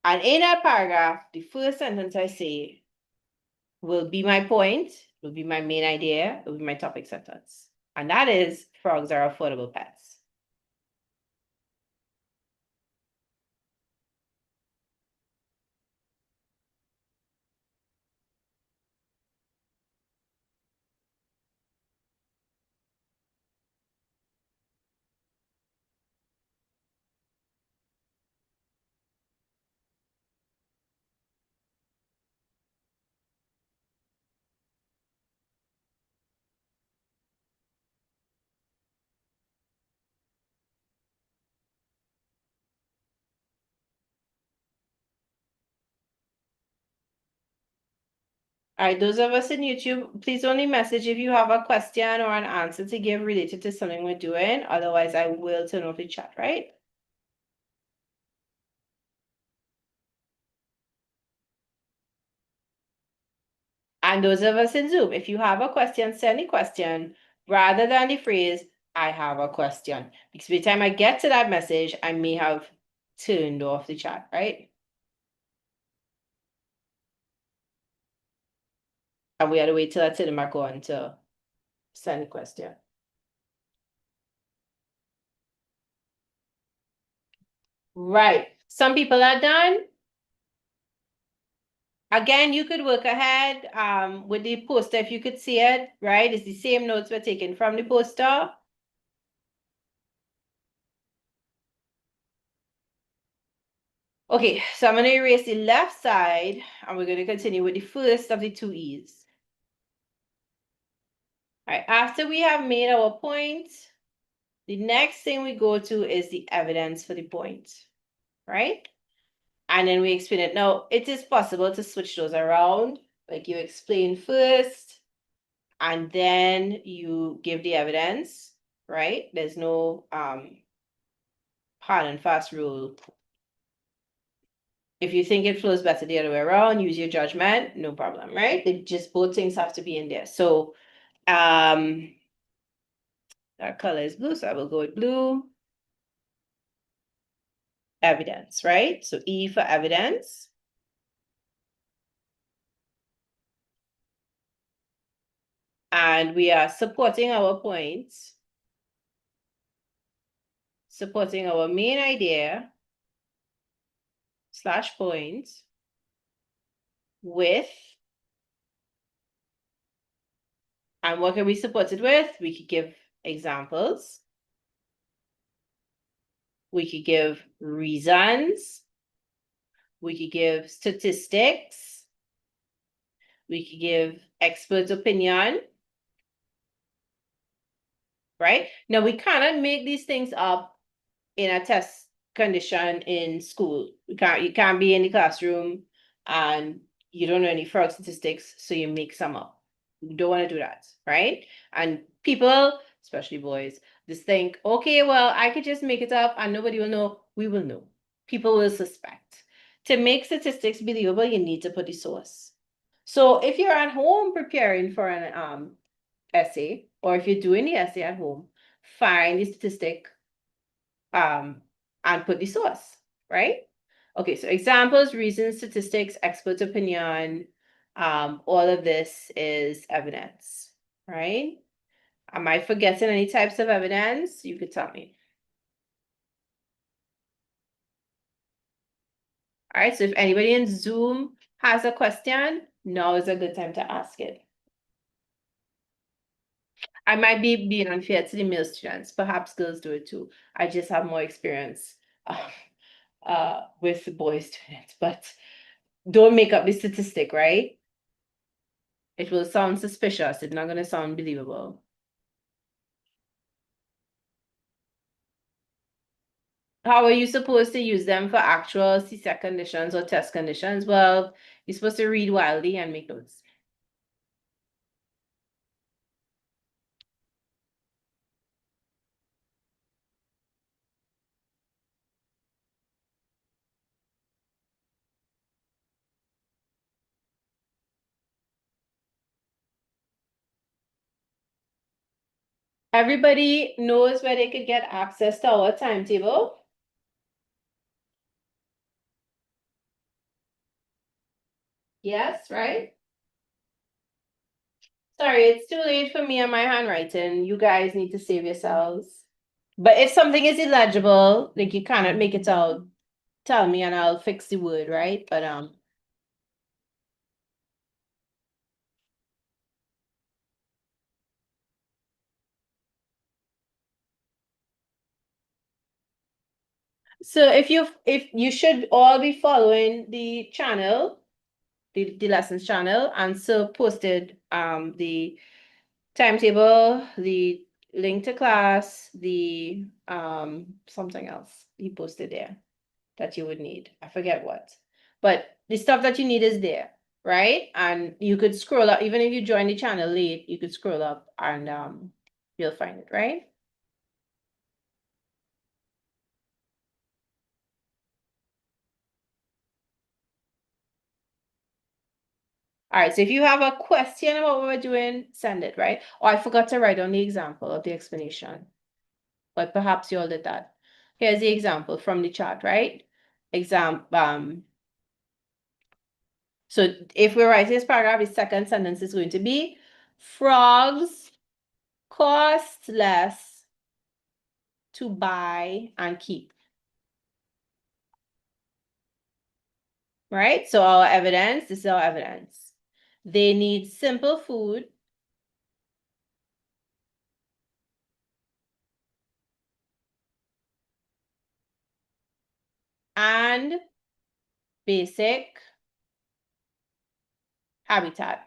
And in that paragraph, the first sentence I say will be my point, will be my main idea, will be my topic sentence. And that is frogs are affordable pets. All right, those of us in YouTube, please only message if you have a question or an answer to give related to something we're doing. Otherwise, I will turn off the chat, right? And those of us in Zoom, if you have a question, send a question rather than the phrase, I have a question. Because by the time I get to that message, I may have turned off the chat, right? And we had to wait till I turn back on to send a question. Right. Some people are done. Again, you could work ahead with the poster if you could see it, right? It's the same notes we're taking from the poster. Okay, so I'm going to erase the left side and we're going to continue with the first of the two E's. All right, after we have made our point, the next thing we go to is the evidence for the point, right? And then we explain it. Now, it is possible to switch those around. Like you explain first, and then you give the evidence, right? There's no hard and fast rule. If you think it flows better the other way around, use your judgment, no problem, right? They just both things have to be in there. So that color is blue, so I will go with blue. Evidence, right? So E for evidence. And we are supporting our points, supporting our main idea / point with, and what can we support it with? We could give examples. We could give reasons. We could give statistics. We could give expert opinion, right? Now we cannot make these things up in a test condition in school. You can't be in the classroom and you don't know any frog statistics, so you make some up. You don't want to do that, right? And people, especially boys, just think, okay, well, I could just make it up and nobody will know. We will know. People will suspect. To make statistics believable, you need to put the source. So if you're at home preparing for an essay, or if you're doing the essay at home, find the statistic and put the source, right? Okay, so examples, reasons, statistics, expert opinion, all of this is evidence, right? Am I forgetting any types of evidence? You could tell me. All right, so if anybody in Zoom has a question, now is a good time to ask it. I might be being unfair to the male students. Perhaps girls do it too. I just have more experience with the boy students, but don't make up the statistic, right? It will sound suspicious. It's not going to sound believable. How are you supposed to use them for actual CSEC conditions or test conditions? Well, you're supposed to read wildly and make notes. Everybody knows where they could get access to our timetable. Yes, right? Sorry, it's too late for me and my handwriting. You guys need to save yourselves. But if something is illegible, like you cannot make it out, tell me and I'll fix the word, right? But so if you should all be following the channel, the lessons channel, and so posted the timetable, the link to class, the something else he posted there that you would need. I forget what. But the stuff that you need is there, right? And you could scroll up, even if you join the channel late, you could scroll up and you'll find it, right? All right, so if you have a question about what we're doing, send it, right? Oh, I forgot to write on the example of the explanation, but perhaps you all did that. Here's the example from the chart, right? So if we're writing this paragraph, the second sentence is going to be, frogs cost less to buy and keep. Right? So our evidence, this is our evidence. They need simple food and basic habitat.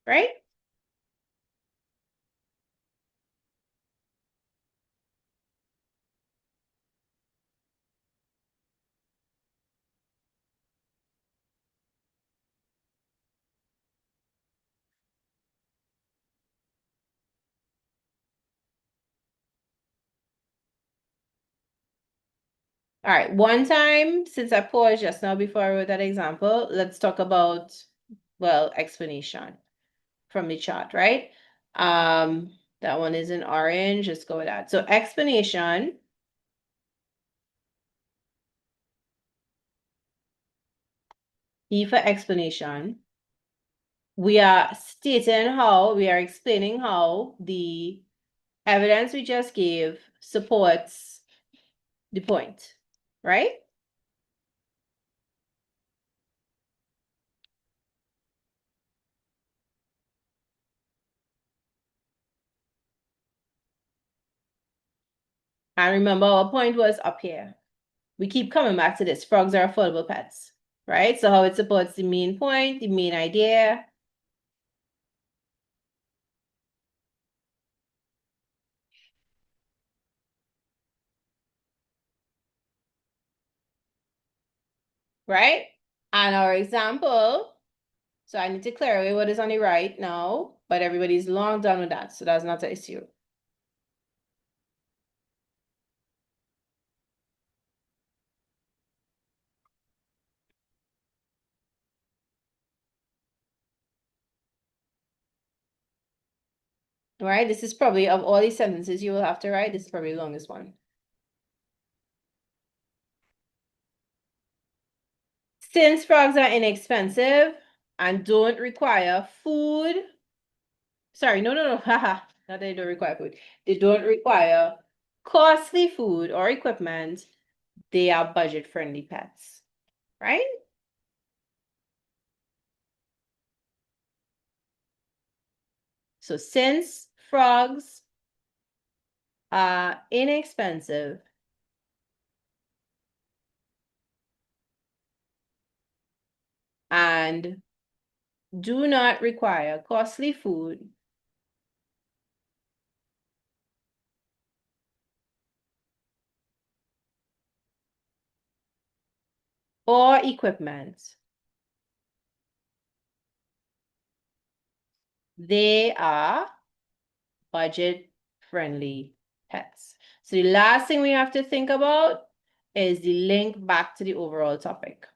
Right? All right, one time, since I paused just now before I wrote that example, let's talk about, well, explanation from the chart, right? That one is in orange, let's go with that. So explanation, E for explanation, we are stating how, we are explaining how the evidence we just gave supports the point, right? And remember, our point was up here. We keep coming back to this. Frogs are affordable pets. right? So how it supports the main point, the main idea. Right? And our example, so I need to clear away what is on the right now, but everybody's long done with that, so that's not an issue. All right, this is probably, of all these sentences you will have to write, this is probably the longest one. Since frogs are inexpensive and don't require food, sorry, no, haha, not that they don't require food. They don't require costly food or equipment. They are budget-friendly pets, right? So since frogs are inexpensive and do not require costly food or equipment, they are budget-friendly pets. So the last thing we have to think about is the link back to the overall topic,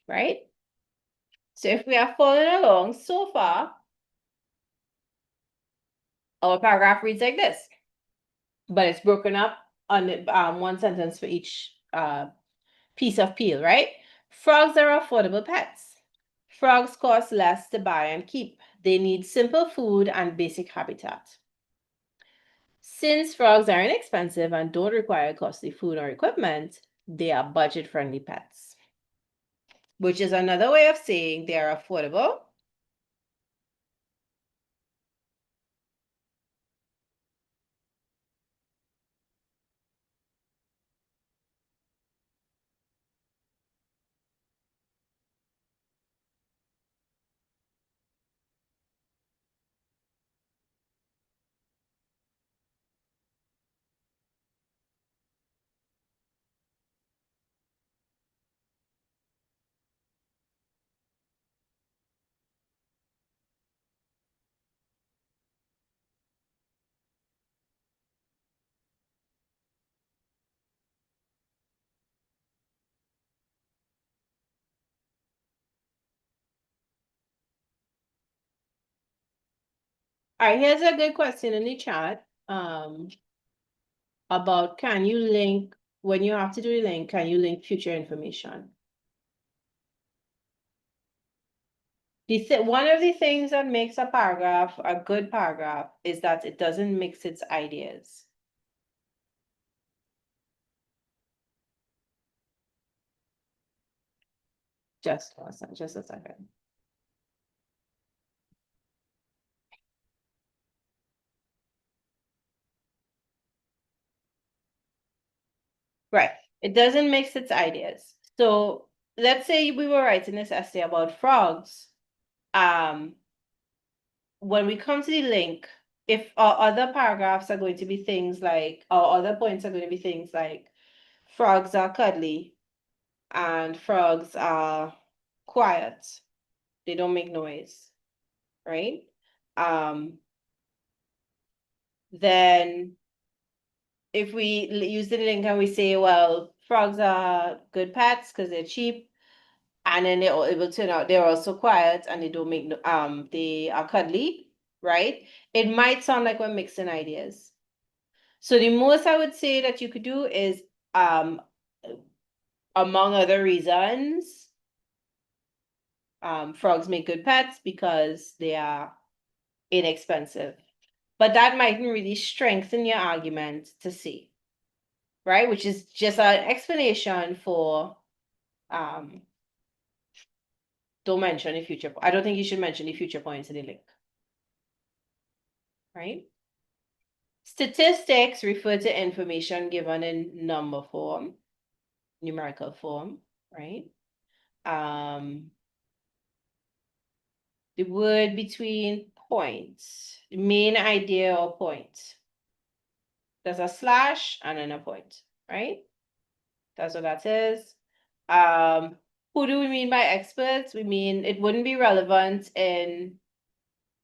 right? So if we are following along so far, our paragraph reads like this, but it's broken up on one sentence for each piece of peel, right? Frogs are affordable pets. Frogs cost less to buy and keep. They need simple food and basic habitat. Since frogs are inexpensive and don't require costly food or equipment, they are budget-friendly pets, which is another way of saying they are affordable. All right, here's a good question in the chat. About can you link, when you have to do the link, can you link future information? One of the things that makes a paragraph a good paragraph is that it doesn't mix its ideas. Just a second. Right. It doesn't mix its ideas. So let's say we were writing this essay about frogs. When we come to the link, if our other paragraphs are going to be things like, our other points are going to be things like frogs are cuddly and frogs are quiet. They don't make noise, right? Then if we use the link and we say, well, frogs are good pets because they're cheap, and then it will turn out they're also quiet and they don't make they are cuddly, right? It might sound like we're mixing ideas. So the most I would say that you could do is among other reasons, frogs make good pets because they are inexpensive. But that mightn't really strengthen your argument to see, right? Which is just an explanation for don't mention the future. I don't think you should mention the future points in the link, right? Statistics refer to information given in number form, numerical form. right? The word between points, the main idea or point. There's a slash and then a point, right? That's what that is. Who do we mean by experts? We mean it wouldn't be relevant in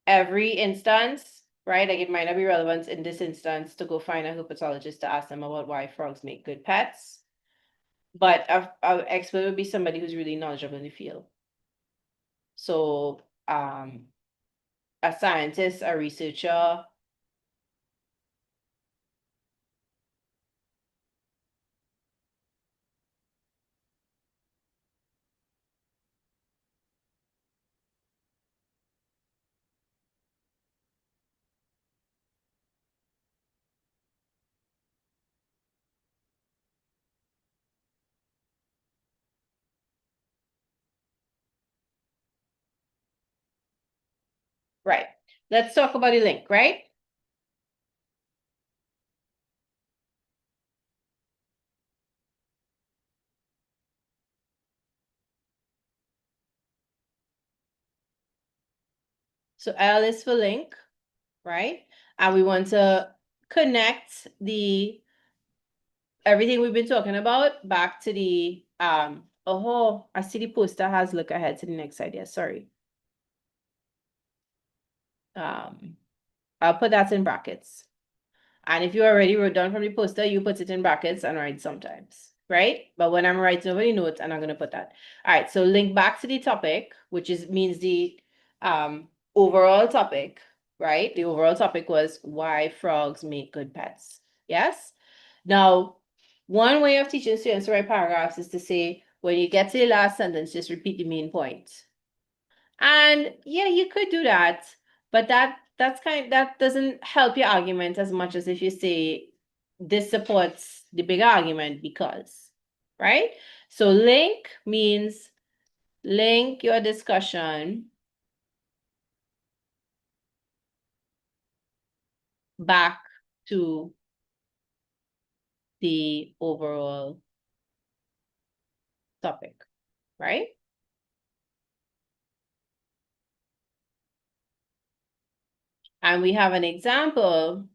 every instance, right? Like it might not be relevant in this instance to go find a herpetologist to ask them about why frogs make good pets. But a expert would be somebody who's really knowledgeable in the field. So a scientist, a researcher. Right. Let's talk about the link, right? So L is for link, right? And we want to connect the everything we've been talking about back to the oh, I see the poster has look ahead to the next idea. Sorry. I'll put that in brackets. And if you already wrote down from the poster, you put it in brackets and write sometimes, right? But when I'm writing over the notes, and I'm going to put that. All right, so link back to the topic, which means the overall topic, right? The overall topic was why frogs make good pets. Yes? Now, one way of teaching students to write paragraphs is to say, when you get to the last sentence, just repeat the main point. And yeah, you could do that, but that doesn't help your argument as much as if you say this supports the big argument because, right? So link means link your discussion back to the overall topic, right? And we have an example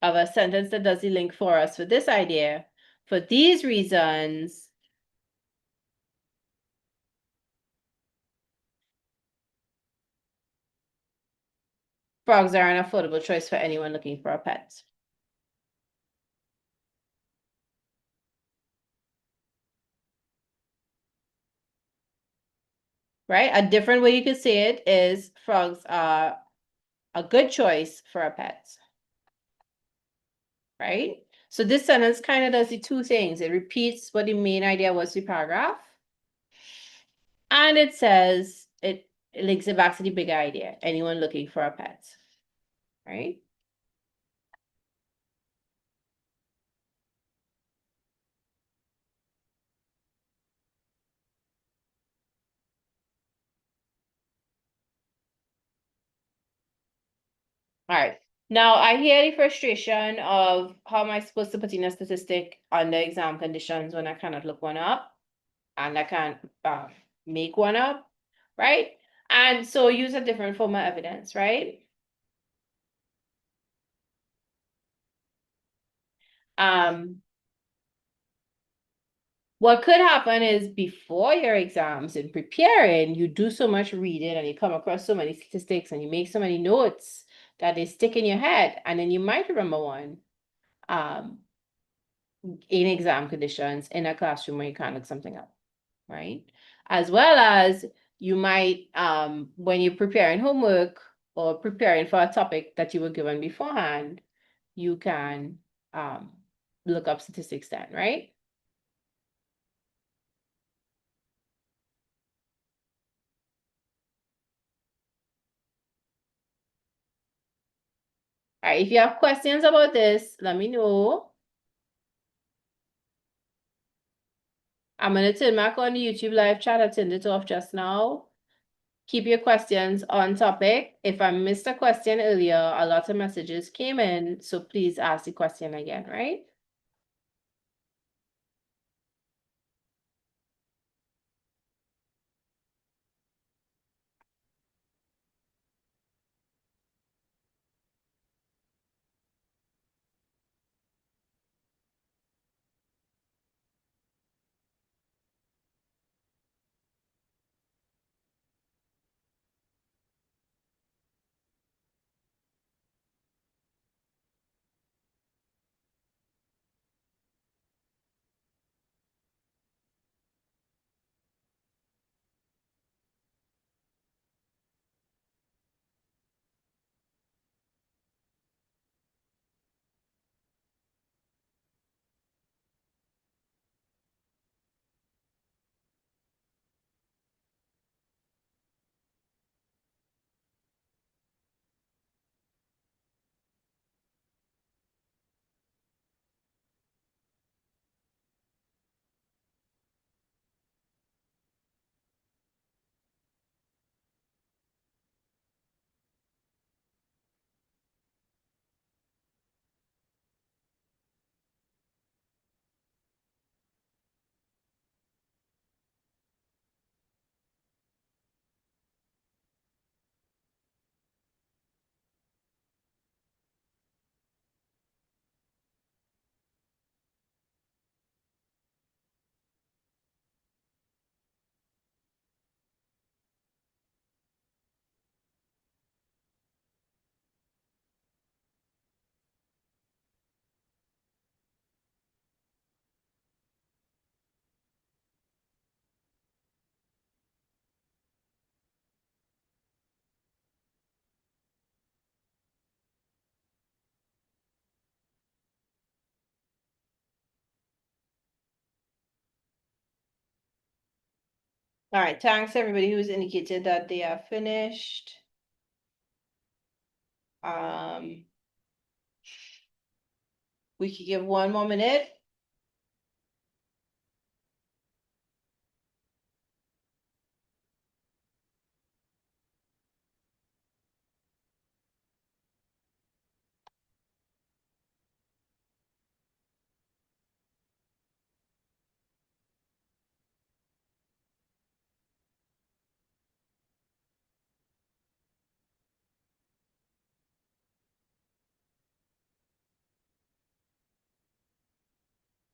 of a sentence that does the link for us for this idea. For these reasons, frogs are an affordable choice for anyone looking for a pet. Right? A different way you could say it is frogs are a good choice for a pet. Right? So this sentence kind of does the two things. It repeats what the main idea was the paragraph. And it says it links it back to the big idea. Anyone looking for a pet. Right? All right. Now I hear the frustration of how am I supposed to put in a statistic under exam conditions when I cannot look one up and I can't make one up, right? And so use a different form of evidence, right? What could happen is before your exams and preparing, you do so much reading and you come across so many statistics and you make so many notes that they stick in your head, and then you might remember one in exam conditions in a classroom where you can't look something up, right? As well as you might when you're preparing homework or preparing for a topic that you were given beforehand, you can look up statistics then, right? All right, if you have questions about this, let me know. I'm gonna turn back on the YouTube live chat. I turned it off just now. keep your questions on topic. If I missed a question earlier, a lot of messages came in, so please ask the question again, right? All right, thanks everybody who's indicated that they are finished. We could give 1 more minute.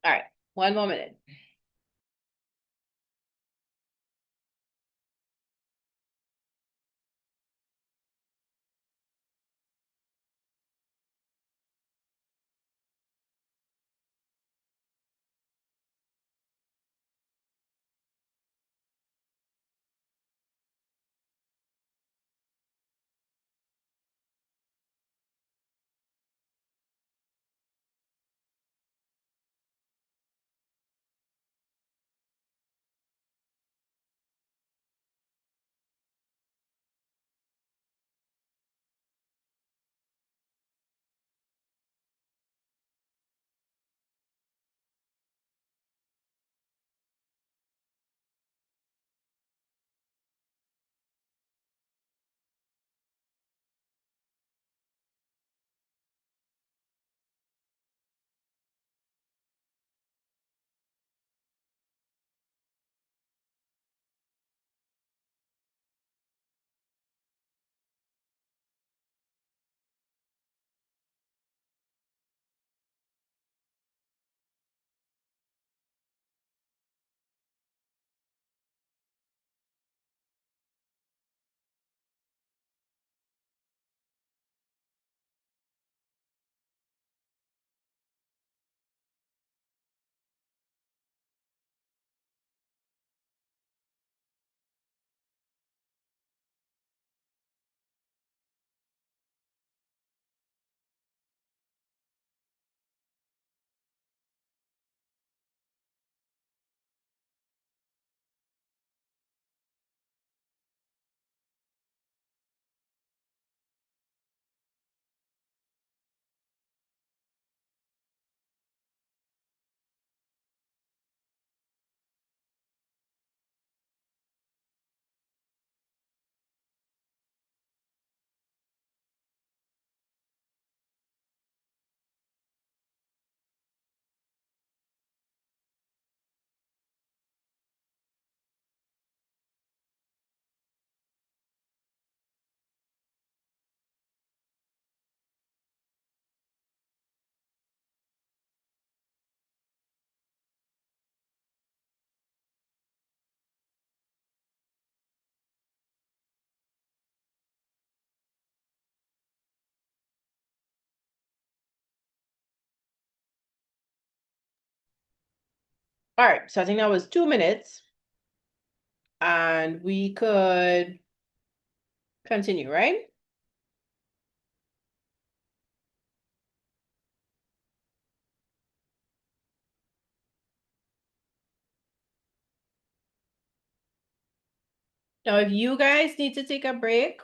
All right, 1 more minute. All right, so I think that was 2 minutes. And we could continue, right? Now, if you guys need to take a break,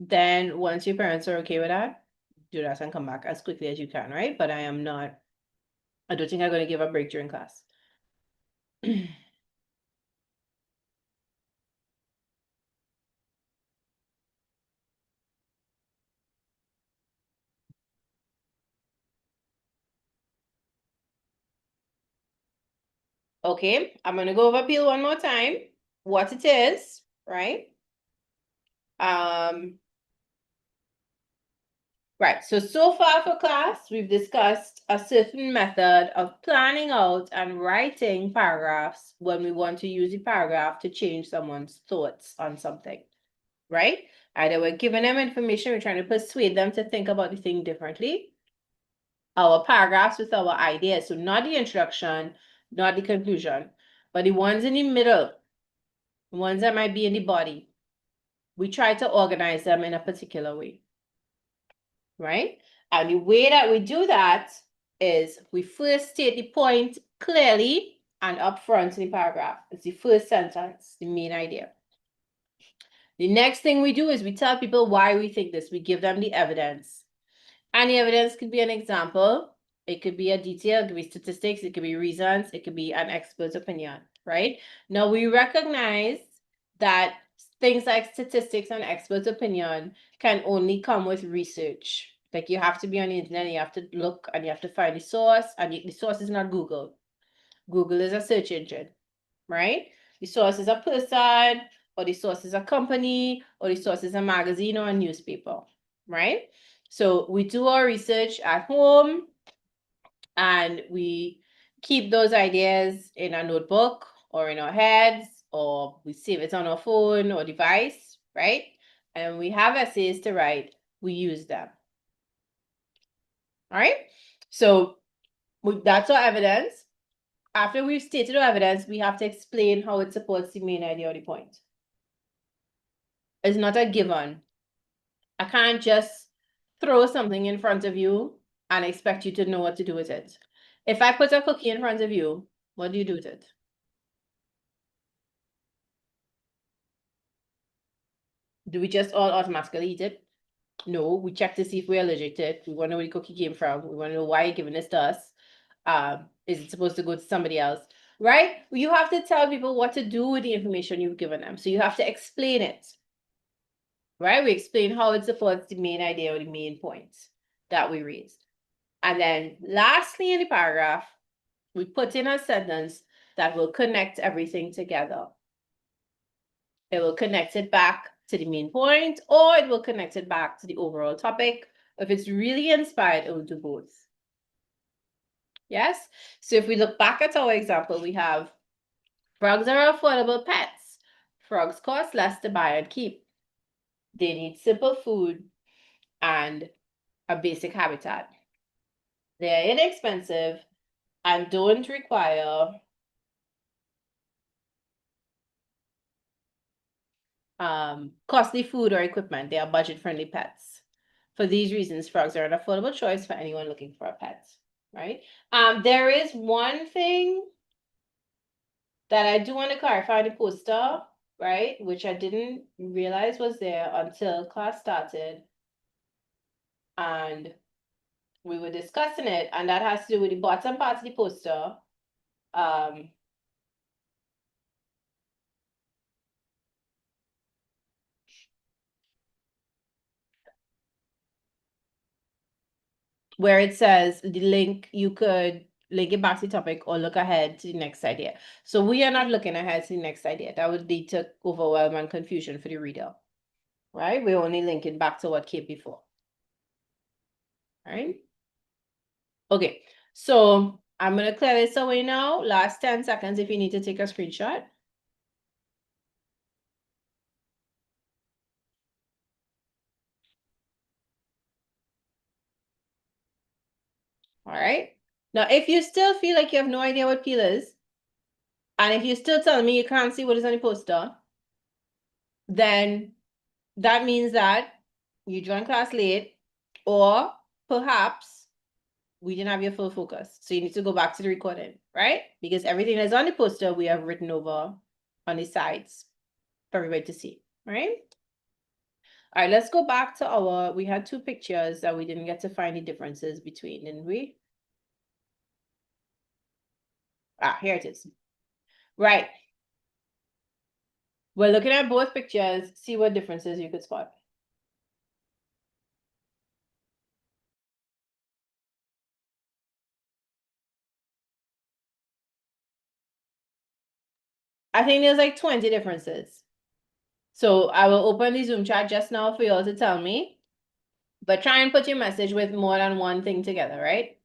then once your parents are okay with that, do that and come back as quickly as you can, right? But I don't think I'm going to give a break during class. Okay, I'm going to go over Peel one more time, what it is, right? Um, right, so far for class, we've discussed a certain method of planning out and writing paragraphs when we want to use the paragraph to change someone's thoughts on something, right? Either we're giving them information, we're trying to persuade them to think about the thing differently. Our paragraphs with our ideas, so not the introduction, not the conclusion, but the ones in the middle, the ones that might be in the body. We try to organize them in a particular way, right? And the way that we do that is we first state the point clearly and upfront in the paragraph. It's the first sentence, the main idea. The next thing we do is we tell people why we think this. We give them the evidence. And the evidence could be an example. It could be a detail, it could be statistics, it could be reasons, it could be an expert's opinion, right? Now we recognize that things like statistics and expert's opinion can only come with research. Like you have to be on the internet, you have to look and you have to find the source, and the source is not Google. Google is a search engine, right? The source is a person, or the source is a company, or the source is a magazine or a newspaper, right? So we do our research at home and we keep those ideas in a notebook or in our heads, or we save it on our phone or device, right? And we have essays to write, we use them. All right. So that's our evidence. After we've stated our evidence, we have to explain how it supports the main idea or the point. It's not a given. I can't just throw something in front of you and expect you to know what to do with it. If I put a cookie in front of you, what do you do with it? Do we just all automatically eat it? No, we check to see if we're allergic to it. We want to know where the cookie came from. We want to know why you're giving this to us. Is it supposed to go to somebody else? Right? You have to tell people what to do with the information you've given them. So you have to explain it. Right? We explain how it supports the main idea or the main points that we raised. And then lastly in the paragraph, we put in a sentence that will connect everything together. It will connect it back to the main point, or it will connect it back to the overall topic. If it's really inspired, it will do both. Yes? So if we look back at our example, we have frogs are affordable pets. Frogs cost less to buy and keep. They need simple food and a basic habitat. They're inexpensive and don't require costly food or equipment. They are budget-friendly pets. For these reasons, frogs are an affordable choice for anyone looking for a pet, right? There is one thing that I do want to clarify in the poster, right? Which I didn't realize was there until class started. And we were discussing it, and that has to do with the bottom part of the poster. Um, where it says the link, you could link it back to the topic or look ahead to the next idea. So we are not looking ahead to the next idea. That would lead to overwhelm and confusion for the reader, right? We're only linking back to what came before, right? Okay, so I'm gonna clear this away now. Last 10 seconds if you need to take a screenshot. All right. Now, if you still feel like you have no idea what peel is, and if you're still telling me you can't see what is on the poster, then that means that you joined class late, or perhaps we didn't have your full focus. So you need to go back to the recording, right? Because everything that's on the poster, we have written over on the sides for everybody to see, right? All right, let's go back to we had two pictures that we didn't get to find the differences between, didn't we? Ah, here it is. Right. We're looking at both pictures, see what differences you could spot. I think there's like 20 differences. So I will open the Zoom chat just now for you all to tell me. But try and put your message with more than one thing together, right?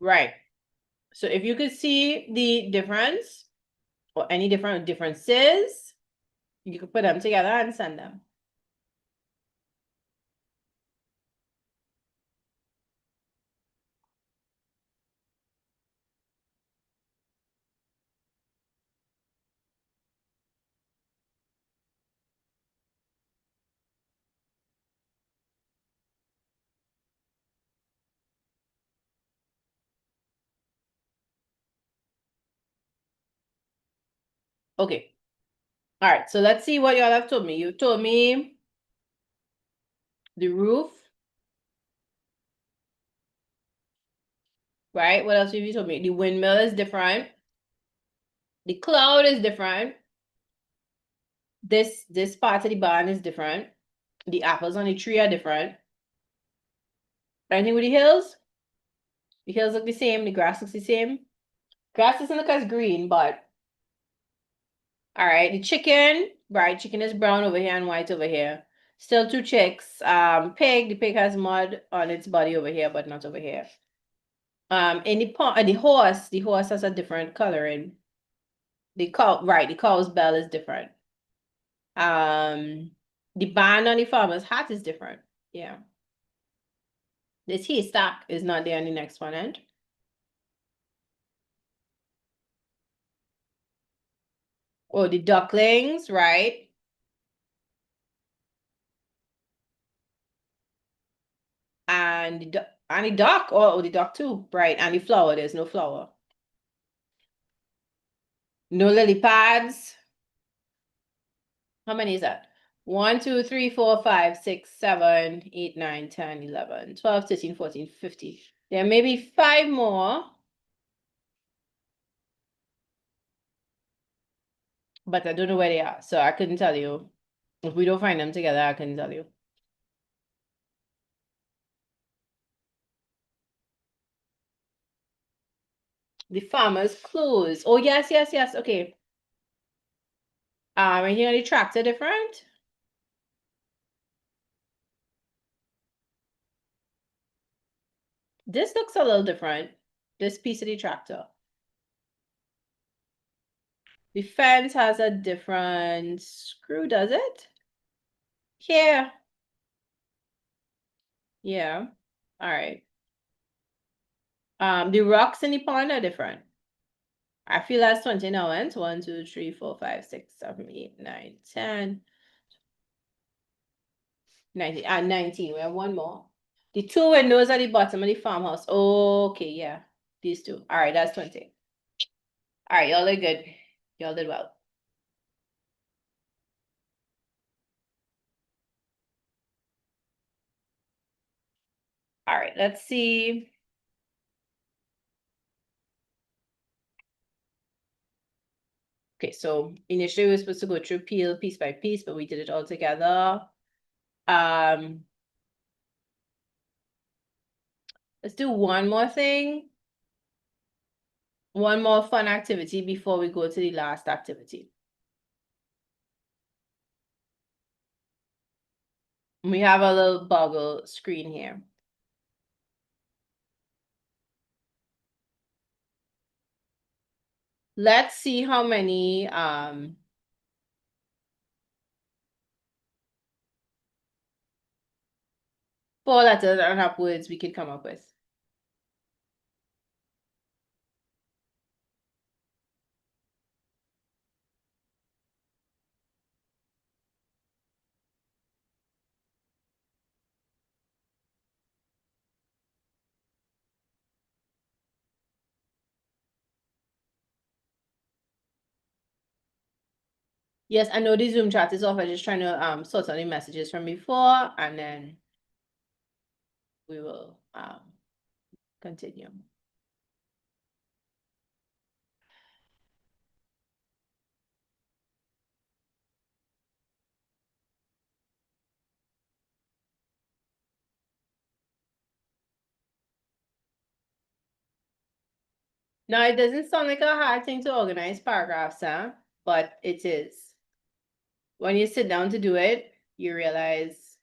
Right. So if you could see the difference or any different differences, you could put them together and send them. Okay. All right. So let's see what y'all have told me. You told me the roof, right? What else have you told me? The windmill is different. The cloud is different. This part of the barn is different. The apples on the tree are different. Anything with the hills? The hills look the same. The grass looks the same. Grass doesn't look as green, but all right. The chicken, right? Chicken is brown over here and white over here. Still two chicks. Pig. The pig has mud on its body over here, but not over here. In the horse has a different coloring. The cow, right? The cow's bell is different. The band on the farmer's hat is different. Yeah. This haystack is not there on the next one end. Oh, the ducklings, right? And the duck, oh, the duck too, right? And the flower, there's no flower. No lily pads. How many is that? 1, 2, 3, 4, 5, 6, 7, 8, 9, 10, 11, 12, 13, 14, 15. There may be 5 more. But I don't know where they are, so I couldn't tell you. If we don't find them together, I couldn't tell you. The farmer's clothes. Oh, yes, yes, yes. Okay. Right here, the tractor different. This looks a little different. This piece of the tractor. The fence has a different screw, does it? Yeah. Yeah. All right. The rocks in the pond are different. I feel that's 20 now, and 1, 2, 3, 4, 5, 6, 7, 8, 9, 10, 19, and 19. We have one more. The 2 windows at the bottom of the farmhouse. Okay, yeah. These 2. All right, that's 20. All right, y'all are good. Y'all did well. All right, let's see. Okay, so initially we were supposed to go through peel piece by piece, but we did it all together. Let's do one more thing. One more fun activity before we go to the last activity. We have a little bubble screen here. Let's see how many 4 letters and half words we could come up with. Yes, I know the Zoom chat is off. I'm just trying to sort out the messages from before, and then we will continue. Now, it doesn't sound like a hard thing to organize paragraphs, huh? But it is. When you sit down to do it, you realize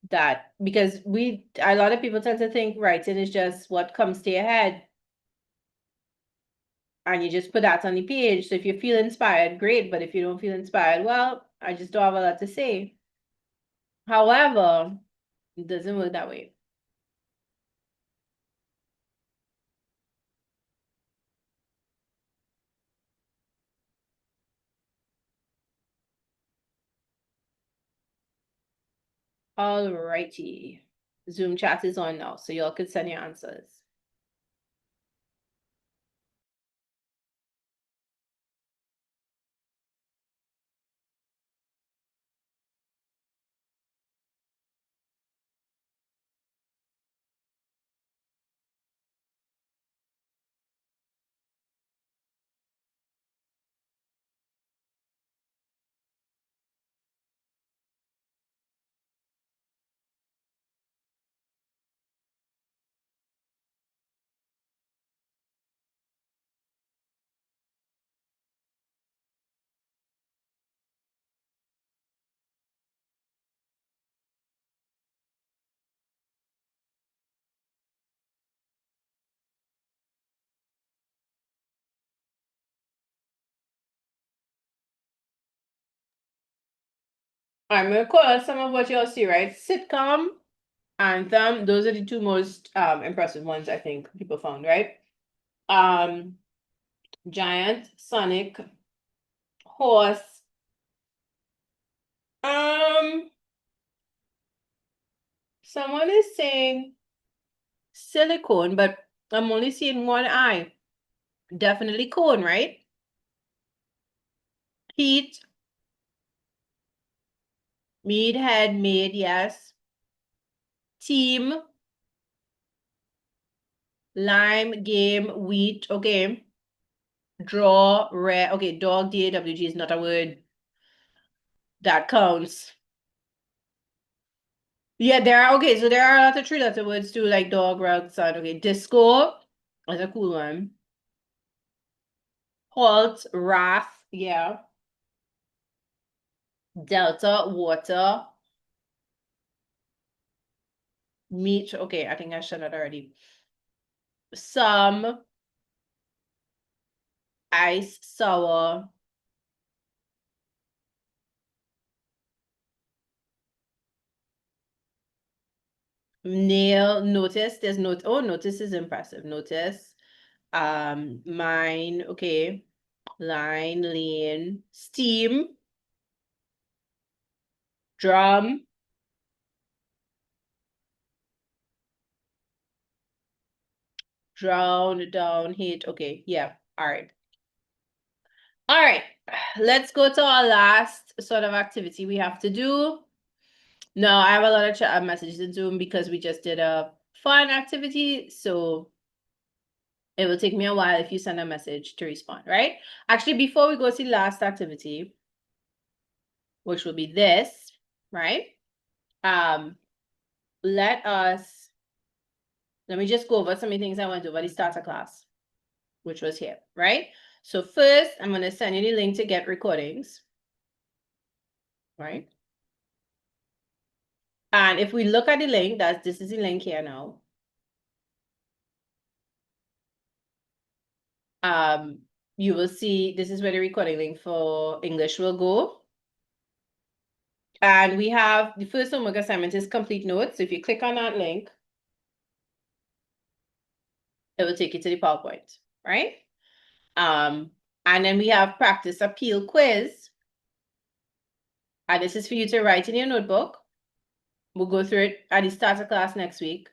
that because a lot of people tend to think writing is just what comes to your head. And you just put that on the page. So if you feel inspired, great. But if you don't feel inspired, well, I just don't have a lot to say. However, it doesn't work that way. Alrighty. Zoom chat is on now, so y'all could send your answers. I'm gonna call out some of what y'all see, right? Sitcom, anthem, those are the two most impressive ones I think people found, right? Giant, Sonic, horse. Someone is saying silicone, but I'm only seeing one eye. Definitely cone, right? Heat, mead, head, made, yes. Team, lime, game, wheat, okay. Draw, rare, okay, dog, D-A-W-G is not a word. That counts. Yeah, okay, so there are a lot of 3-letter words too, like dog, rug, son. Okay, disco, that's a cool one. Halt, wrath, yeah. Delta, water. Meat, okay, I think I said that already. Some, ice, sour. Nail, notice, there's notice is impressive. Notice. Mine, okay. Line, lane, steam, drum, drown, down, hit. Okay, yeah. All right. All right. Let's go to our last sort of activity we have to do. Now, I have a lot of chat messages in Zoom because we just did a fun activity. So it will take me a while if you send a message to respond, right? Actually, before we go to the last activity, which will be this, right? Let us Let me just go over some of the things I went over the starter class, which was here, right? So first, I'm going to send you the link to get recordings, right? And if we look at the link, this is the link here now. You will see this is where the recording link for English will go. And we have the first homework assignment is complete notes. So if you click on that link, it will take you to the PowerPoint, right? And then we have practice appeal quiz. And this is for you to write in your notebook. We'll go through it at the starter class next week.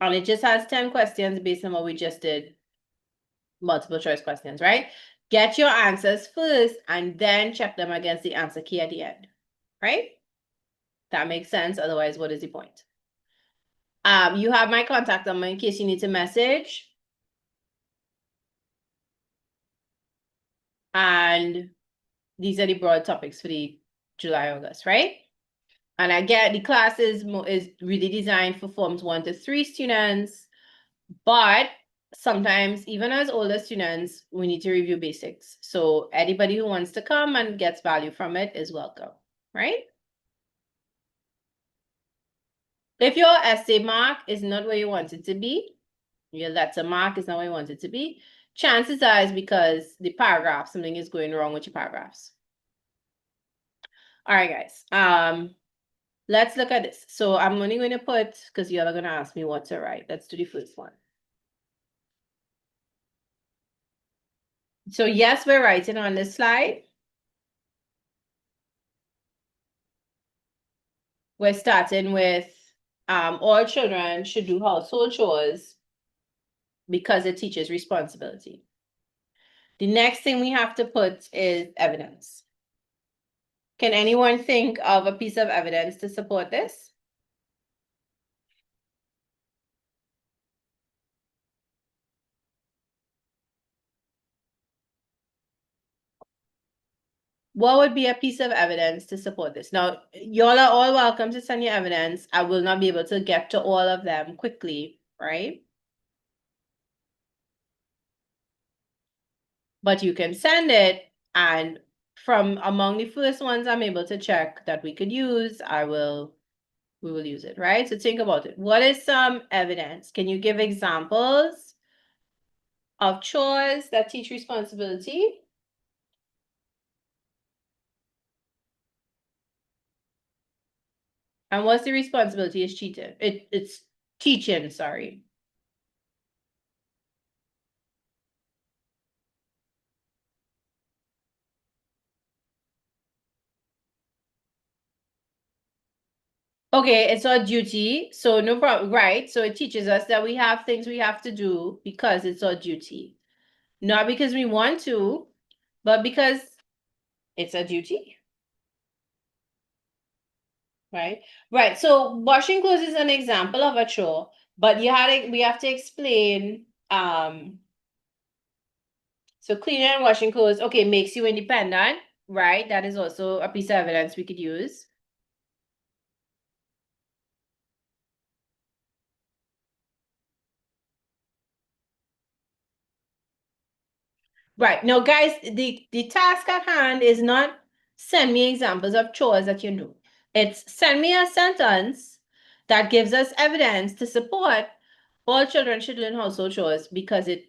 And it just has 10 questions based on what we just did. Multiple choice questions, right? Get your answers first and then check them against the answer key at the end, right? That makes sense. Otherwise, what is the point? You have my contact number in case you need to message. And these are the broad topics for the July, August, right? And again, the class is really designed for forms 1 to 3 students, but sometimes even as older students, we need to review basics. So anybody who wants to come and gets value from it is welcome, right? If your essay mark is not where you want it to be, your letter mark is not where you want it to be, chances are it's because the paragraph, something is going wrong with your paragraphs. All right, guys. Let's look at this. So I'm only going to put, because y'all are going to ask me what to write. Let's do the first one. So yes, we're writing on this slide. We're starting with all children should do household chores because it teaches responsibility. The next thing we have to put is evidence. Can anyone think of a piece of evidence to support this? What would be a piece of evidence to support this? Now, y'all are all welcome to send your evidence. I will not be able to get to all of them quickly, right? But you can send it, and from among the first ones I'm able to check that we could use, we will use it, right? So think about it. What is some evidence? Can you give examples of chores that teach responsibility? And what's the responsibility is cheating? It's teaching, sorry. Okay, it's our duty. So no problem, right? So it teaches us that we have things we have to do because it's our duty. Not because we want to, but because it's a duty. Right? Right. So washing clothes is an example of a chore, but we have to explain so cleaning and washing clothes, okay, makes you independent, right? That is also a piece of evidence we could use. Right. Now, guys, the task at hand is not send me examples of chores that you know. It's send me a sentence that gives us evidence to support all children should learn household chores because it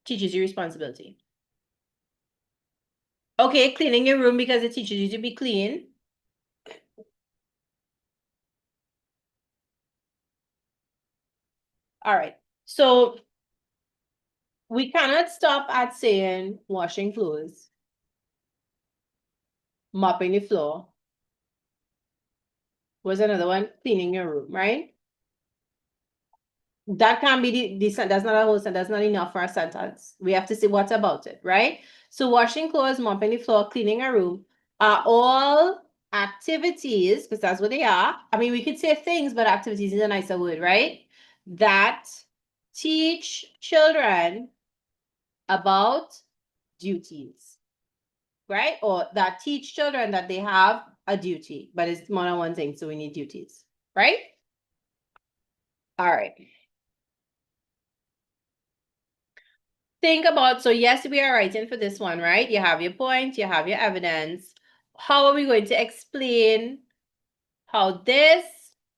teaches you responsibility. Okay, cleaning your room because it teaches you to be clean. All right. So we cannot stop at saying washing clothes, mopping the floor. Was another one, cleaning your room, right? That can't be that's not a whole sentence, that's not enough for a sentence. We have to say what about it, right? So washing clothes, mopping the floor, cleaning a room are all activities, because that's what they are. I mean, we could say things, but activities is a nicer word, right? That teach children about duties, right? Or that teach children that they have a duty, but it's more than one thing, so we need duties, right? All right. Think about, so yes, we are writing for this one, right? You have your point, you have your evidence. How are we going to explain how this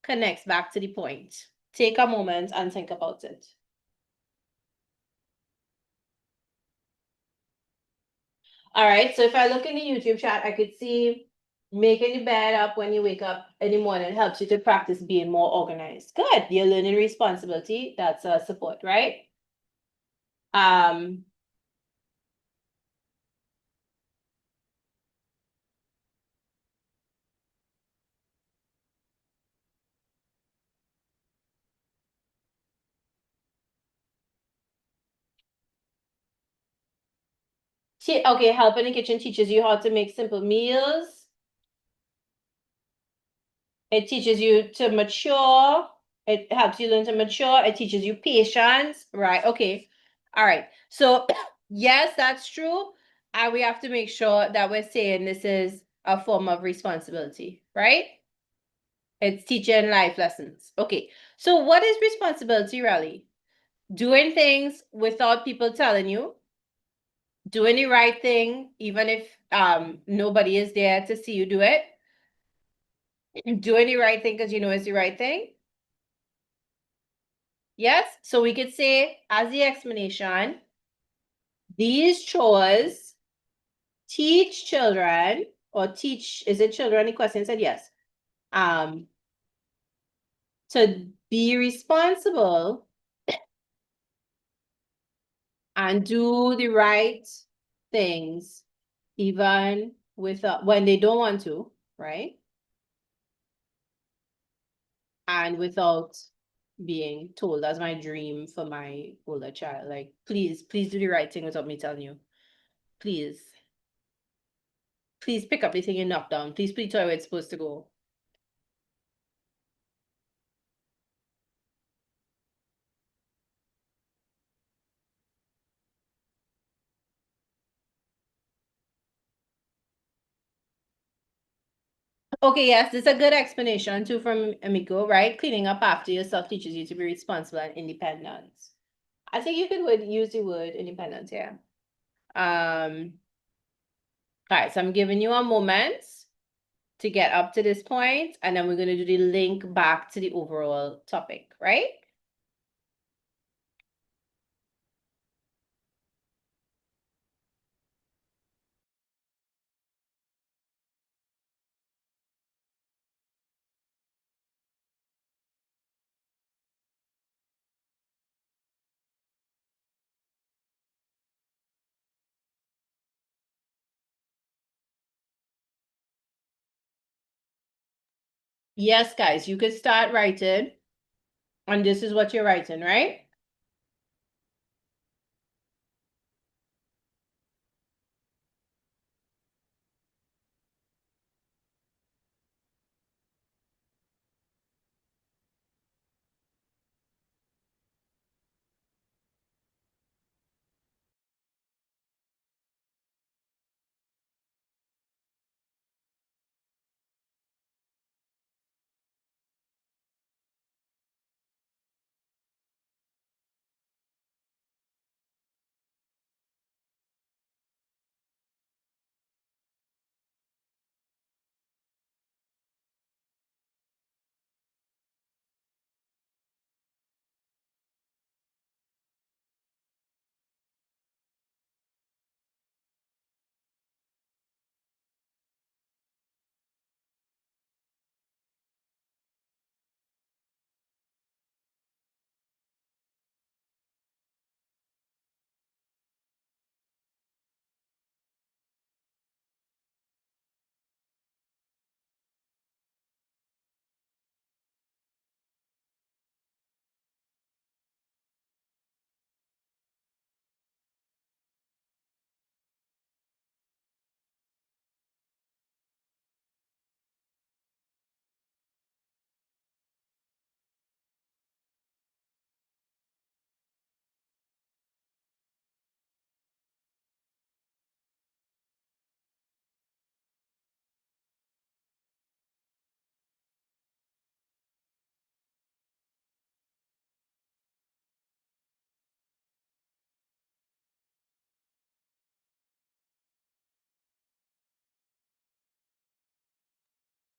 connects back to the point? Take a moment and think about it. All right, so if I look in the YouTube chat, I could see making your bed up when you wake up in the morning helps you to practice being more organized. Good, you're learning responsibility. That's a support, right? Um, okay, help in the kitchen teaches you how to make simple meals. It teaches you to mature. It helps you learn to mature. It teaches you patience, right? Okay. All right. So, yes, that's true. And we have to make sure that we're saying this is a form of responsibility, right? It's teaching life lessons. Okay. So, what is responsibility really? Doing things without people telling you, doing the right thing, even if nobody is there to see you do it, doing the right thing because you know it's the right thing. Yes, so we could say as the explanation, these chores teach children or teach, is it children? The question said yes. Um, to be responsible and do the right things, even without when they don't want to, right? And without being told. That's my dream for my older child. Like, please do the right thing without me telling you. Please. Please pick up the thing you knocked down. Please put it where it's supposed to go. Okay, yes, this is a good explanation too from Amico, right? Cleaning up after yourself teaches you to be responsible and independent. I think you could use the word independent, yeah. All right, so I'm giving you a moment to get up to this point, and then we're going to do the link back to the overall topic, right? Yes, guys, you could start writing, and this is what you're writing, right?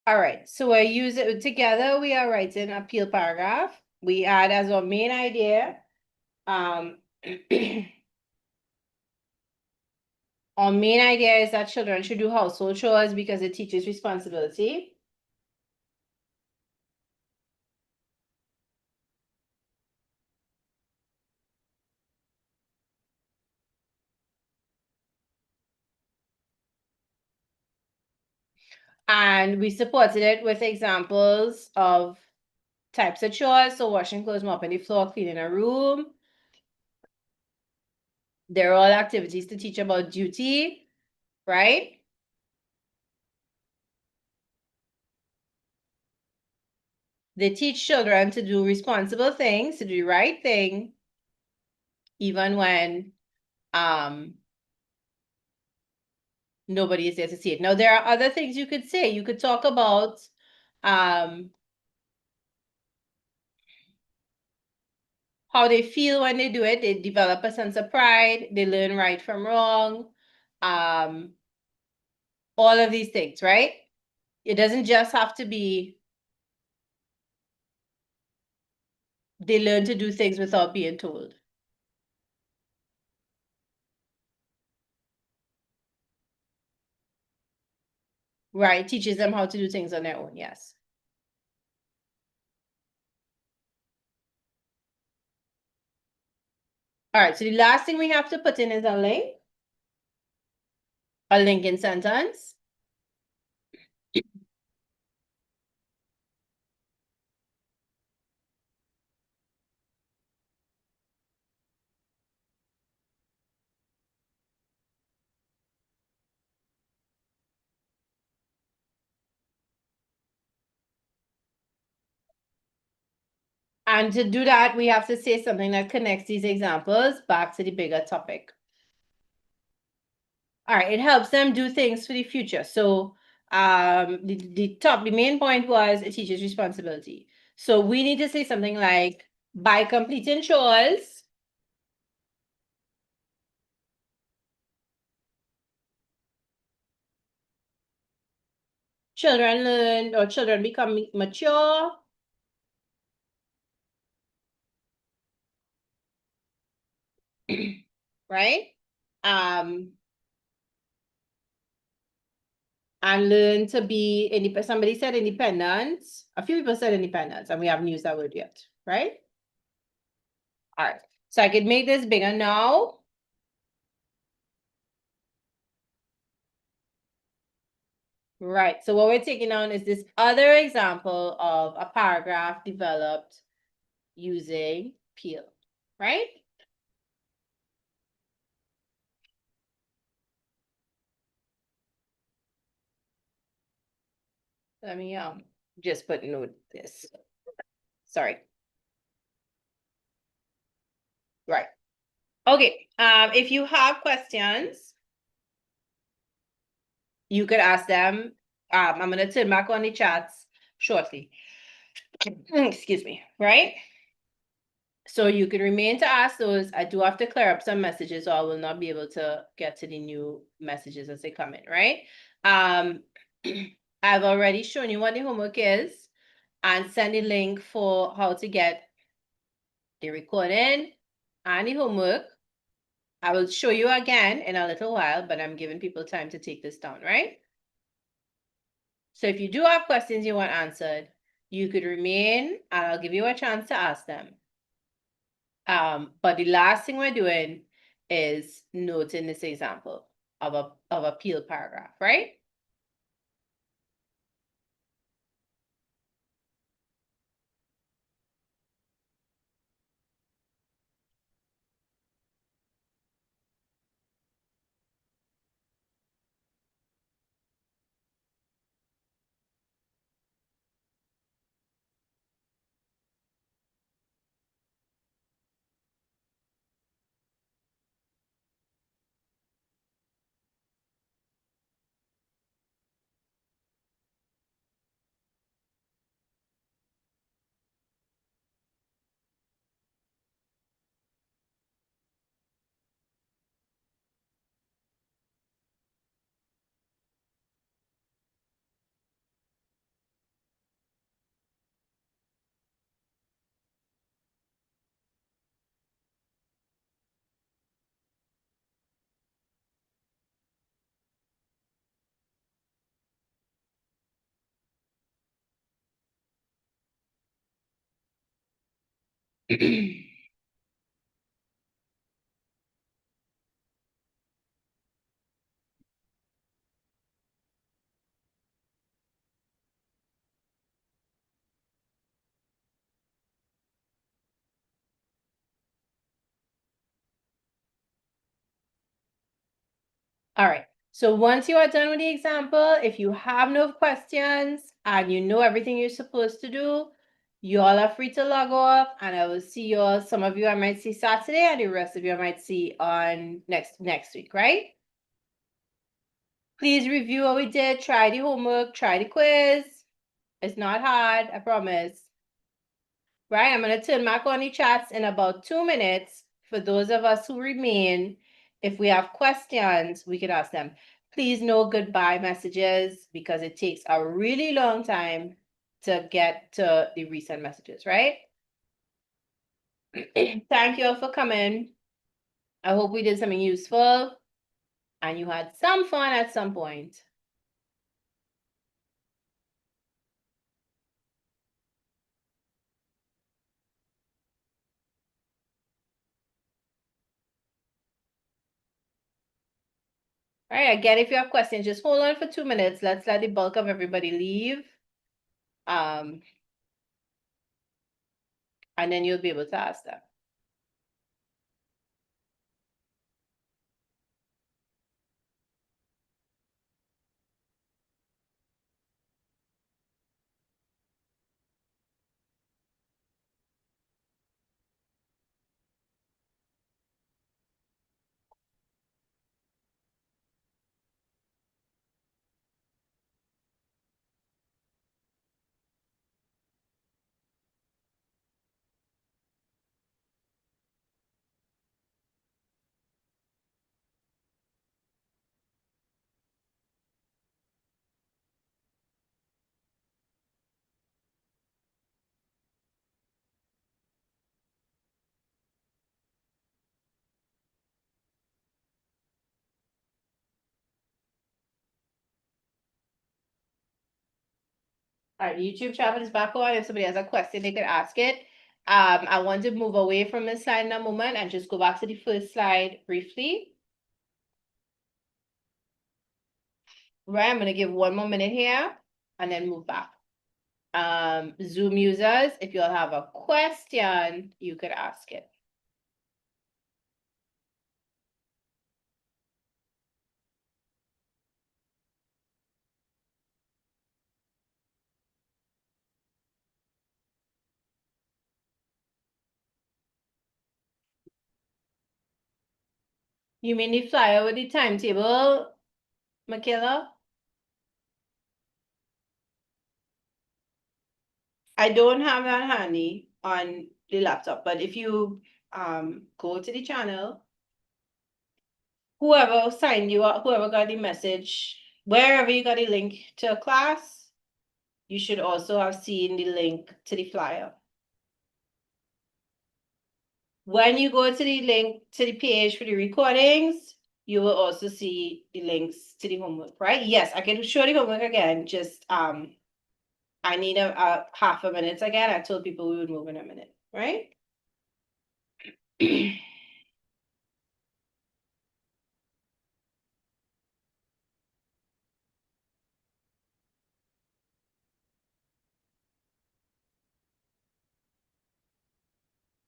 All right, so we're using together, we are writing a appeal paragraph. We add as our main idea. Our main idea is that children should do household chores because it teaches responsibility. And we supported it with examples of types of chores. So washing clothes, mopping the floor, cleaning a room. They're all activities to teach about duty, right? They teach children to do responsible things, to do the right thing, even when nobody is there to see it. Now, there are other things you could say. You could talk about how they feel when they do it. They develop a sense of pride. They learn right from wrong. All of these things, right? It doesn't just have to be they learn to do things without being told. Right? Teaches them how to do things on their own. Yes. All right. So the last thing we have to put in is a linking sentence. And to do that, we have to say something that connects these examples back to the bigger topic. All right, it helps them do things for the future. So the main point was it teaches responsibility. So we need to say something like, by completing chores, children learn or children become mature. Right? And learn to be independent. Somebody said independence. A few people said independence, and we haven't used that word yet, right? All right. So I could make this bigger now. Right. So what we're taking on is this other example of a paragraph developed using Peel, right? Let me just put note this. Sorry. Right. Okay. If you have questions, you could ask them. I'm gonna turn back on the chats shortly. Excuse me, right? So you can remain to ask those. I do have to clear up some messages, or I will not be able to get to the new messages as they come in, right? I've already shown you what the homework is and send the link for how to get the recording and the homework. I will show you again in a little while, but I'm giving people time to take this down, right? So if you do have questions you want answered, you could remain and I'll give you a chance to ask them. But the last thing we're doing is noting this example of a Peel paragraph, right? All right. So once you are done with the example, if you have no questions and you know everything you're supposed to do, you all are free to log off, and I will see you all. Some of you I might see Saturday, and the rest of you I might see on next week, right? Please review what we did, try the homework, try the quiz. It's not hard, I promise. Right, I'm gonna turn back on the chats in about 2 minutes. For those of us who remain, if we have questions, we could ask them. Please no goodbye messages, because it takes a really long time to get to the recent messages, right? Thank you all for coming. I hope we did something useful and you had some fun at some point. All right, again, if you have questions, just hold on for 2 minutes. Let's let the bulk of everybody leave. And then you'll be able to ask them. All right, YouTube chat is back on. If somebody has a question, they can ask it. I want to move away from this slide in a moment and just go back to the first slide briefly. Right, I'm gonna give 1 more minute here and then move back. Zoom users, if you'll have a question, you could ask it. You mean the flyer with the timetable, Michaela? I don't have that handy on the laptop, but if you go to the channel, whoever signed you up, whoever got the message, wherever you got the link to a class, you should also have seen the link to the flyer. When you go to the link to the page for the recordings, you will also see the links to the homework, right? Yes, I can show the homework again, just I need a half a minute again. I told people we would move in a minute, right?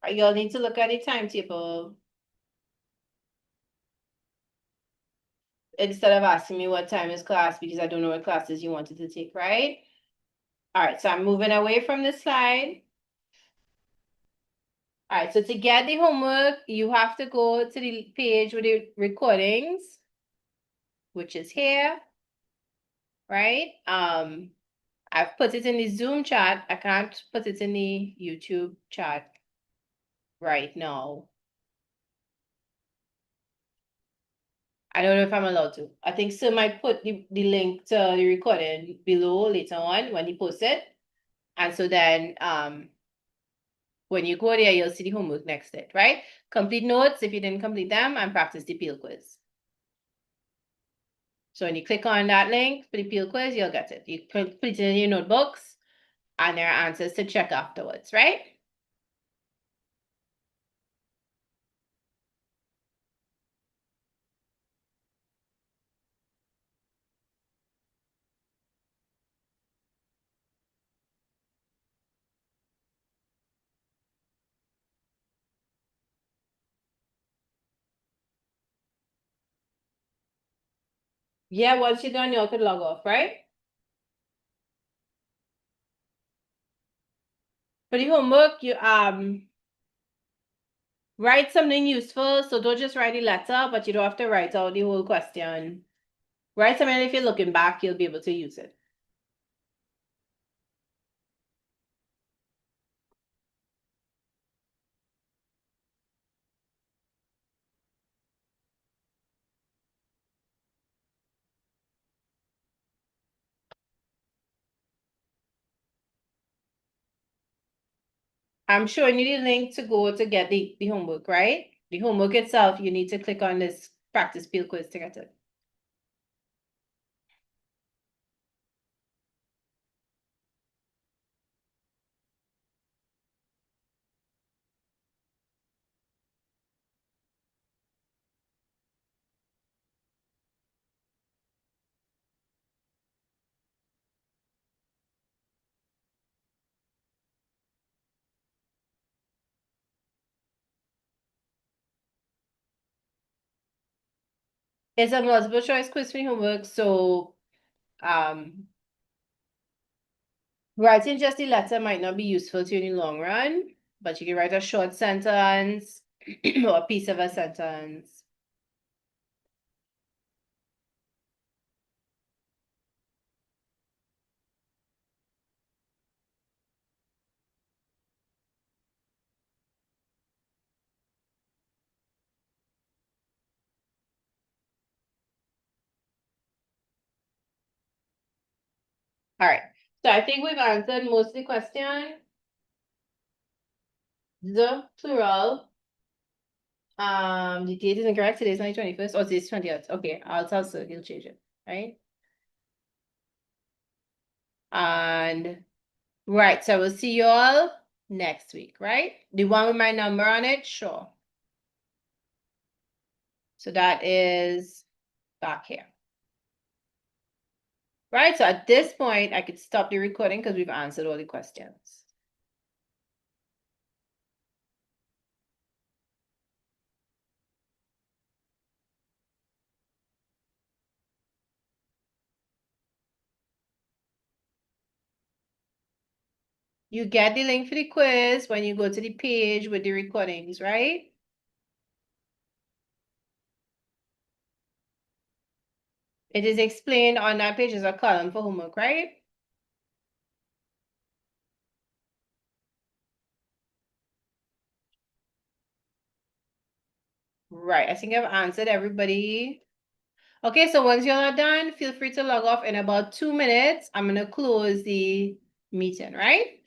You'll need to look at the timetable instead of asking me what time is class, because I don't know what classes you wanted to take, right? All right, so I'm moving away from this slide. All right, so to get the homework, you have to go to the page with the recordings, which is here, right? I've put it in the Zoom chat. I can't put it in the YouTube chat right now. I don't know if I'm allowed to. I think Sir might put the link to the recording below later on when he posts it. And so then when you go there, you'll see the homework next to it, right? Complete notes if you didn't complete them, and practice the peel quiz. So when you click on that link for the peel quiz, you'll get it. You put it in your notebooks, and there are answers to check afterwards, right? Yeah, once you're done, you could log off, right? For the homework, you write something useful. So don't just write a letter, but you don't have to write out the whole question. Write something, if you're looking back, you'll be able to use it. I'm showing you the link to go to get the homework, right? The homework itself, you need to click on this practice field quiz to get it. It's a multiple choice quiz for homework, so writing just the letter might not be useful to you in the long run, but you can write a short sentence or a piece of a sentence. All right. So I think we've answered most of the question. The plural. The date is incorrect. Today's my 21st. Oh, today's 20th. Okay, I'll tell Sir, he'll change it. Right? And right, so we'll see you all next week, right? The one with my number on it, sure. So that is back here. Right, so at this point, I could stop the recording because we've answered all the questions. You get the link for the quiz when you go to the page with the recordings, right? It is explained on that page as a column for homework, right? Right, I think I've answered everybody. Okay, so once you're all done, feel free to log off in about 2 minutes. I'm gonna close the meeting, right?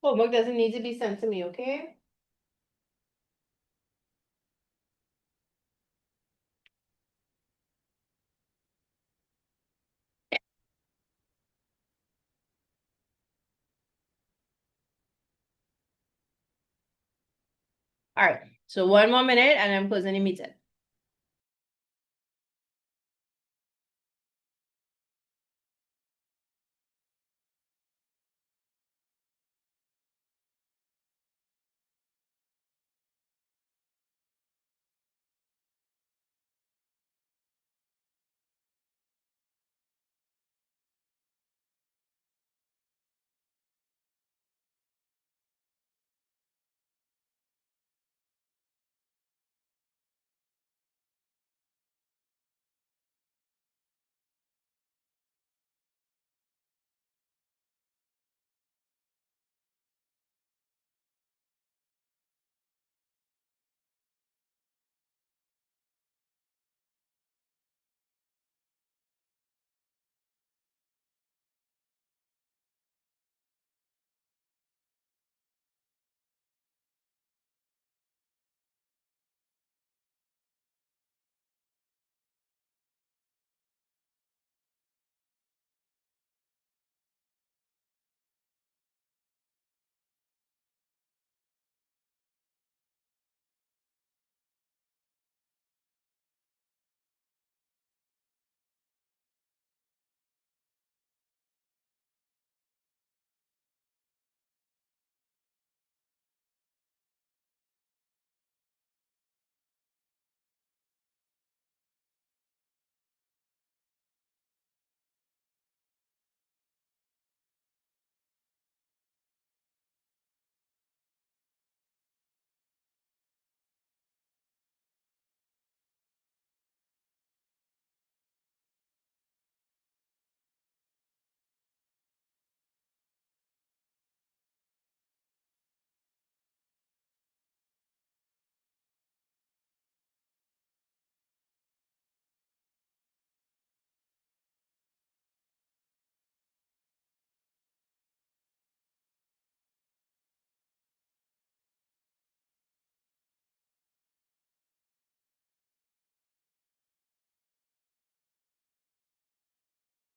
Homework doesn't need to be sent to me, okay? All right, so 1 more minute and I'm closing the meeting.